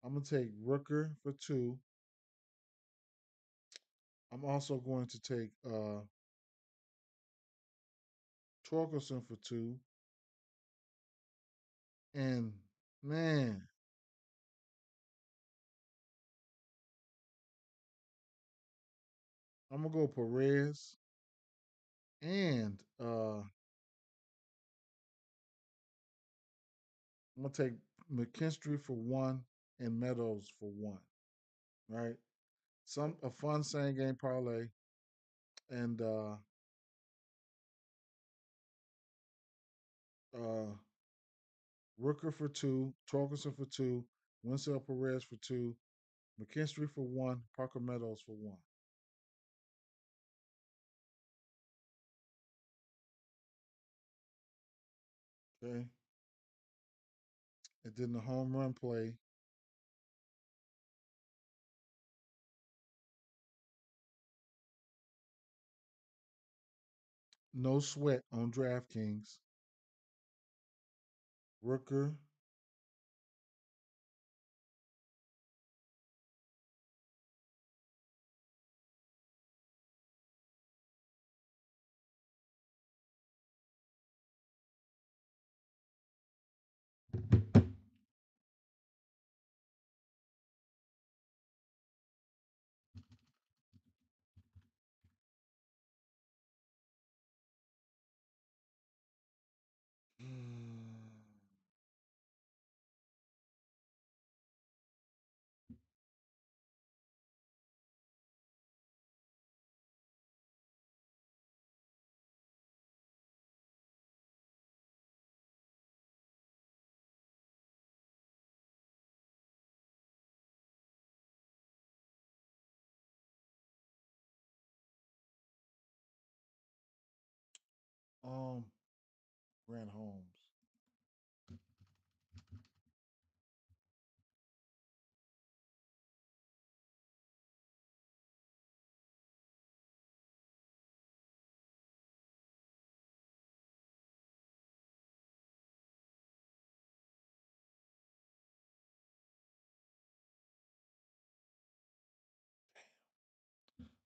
I'm gonna take Rooker for 2. I'm also going to take Torkelson for 2. And man, I'm gonna go Perez and I'm gonna take McKinstry for 1 and Meadows for 1. Right, some a fun same game parlay, and uh, Rooker for 2, Torkelson for 2, Winsell Perez for 2, McKinstry for 1, Parker Meadows for 1. Okay, and then the home run play. No sweat on DraftKings. Rooker. Um, Grant Holmes.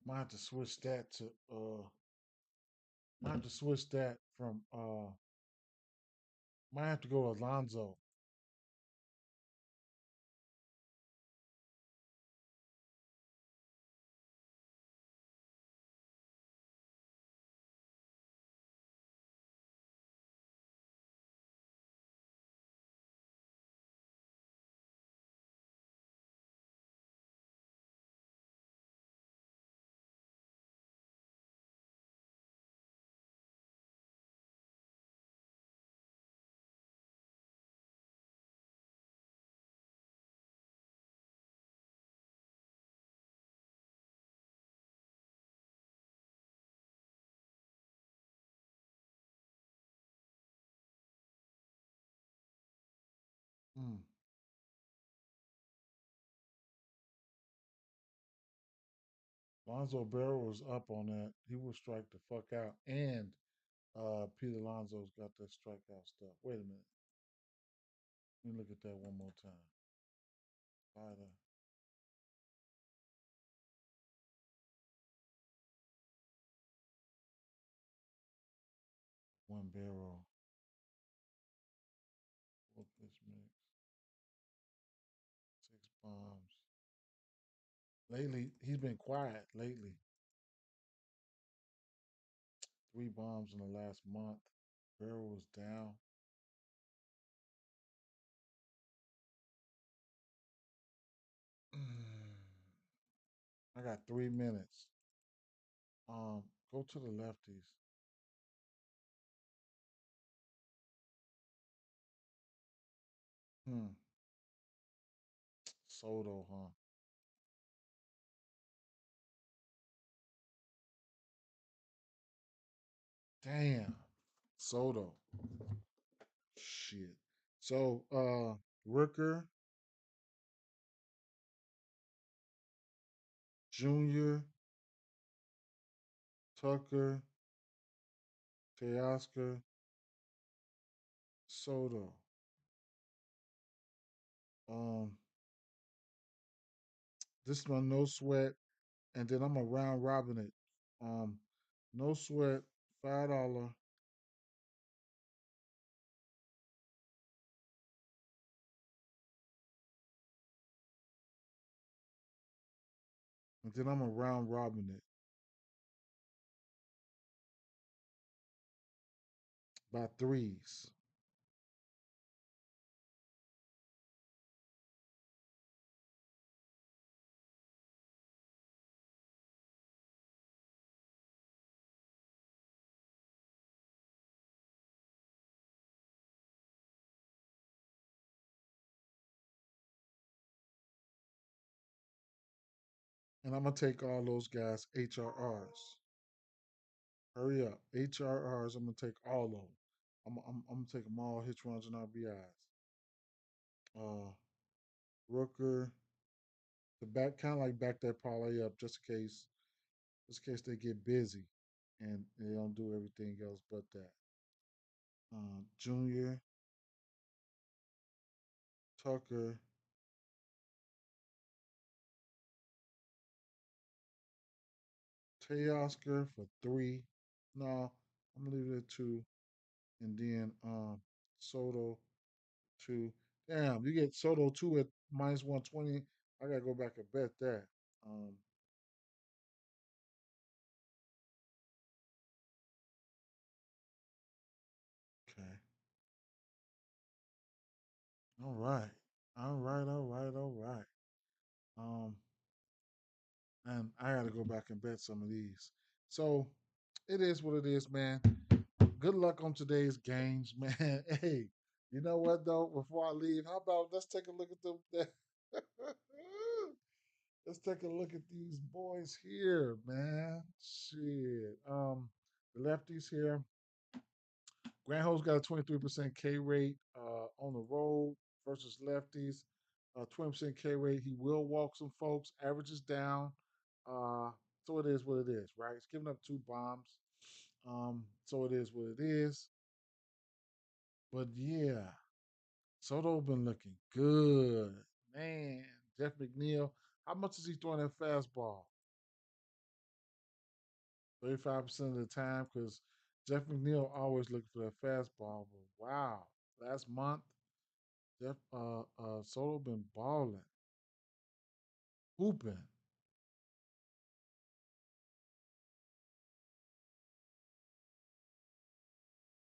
Might have to switch that to might have to switch that from might have to go Alonzo. Mm. Lonzo Barrow was up on that. He will strike the fuck out. And Peter Lonzo's got that strikeout stuff. Wait a minute. Let me look at that one more time. Fighter. One Barrow. What this mix? 6 bombs. Lately, he's been quiet lately. 3 bombs in the last month. Barrow was down. I got 3 minutes. Go to the lefties. Hmm. Soto, huh? Damn. Soto. Shit. So Rooker, Junior, Tucker, Teoscar, Soto. Um, this one no sweat, and then I'm a round robin it. Um, no sweat, $5, and then I'm a round robin it by threes. And I'm gonna take all those guys HRRs. Hurry up, HRRs. I'm gonna take all of them. I'm gonna take them all hit runs and RBIs. Uh, Rooker, the back kind of like back that parlay up just in case they get busy. and they don't do everything else but that. Junior, Tucker, Teoscar for 3. No, I'm gonna leave it at 2. And then Soto 2. Damn, you get Soto 2 at minus 120. I gotta go back and bet that. Um, okay. All right. All right, all right, all right. Um, and I gotta go back and bet some of these. So it is what it is, man. Good luck on today's games, man. Hey, you know what though? Before I leave, how about let's take a look at the let's take a look at these boys here, man. Shit. The lefties here. Grant Ho's got a 23% K rate on the road versus lefties. 20% K rate. He will walk some folks. Averages down. Uh, so it is what it is, right? He's giving up 2 bombs. So it is what it is. But yeah, Soto been looking good. Man, Jeff McNeil, how much is he throwing that fastball? 35% of the time, because Jeff McNeil always looking for that fastball. But wow, last month, Jeff Soto been balling, hooping.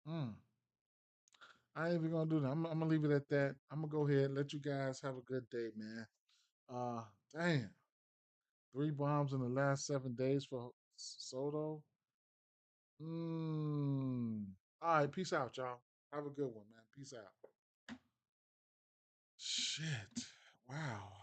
Mm. I ain't even gonna do that. I'm gonna leave it at that. I'm gonna go ahead and let you guys have a good day, man. Uh, damn, 3 bombs in the last 7 days for Soto. Mm. All right, peace out, y'all. Have a good one, man. Peace out. Shit. Wow.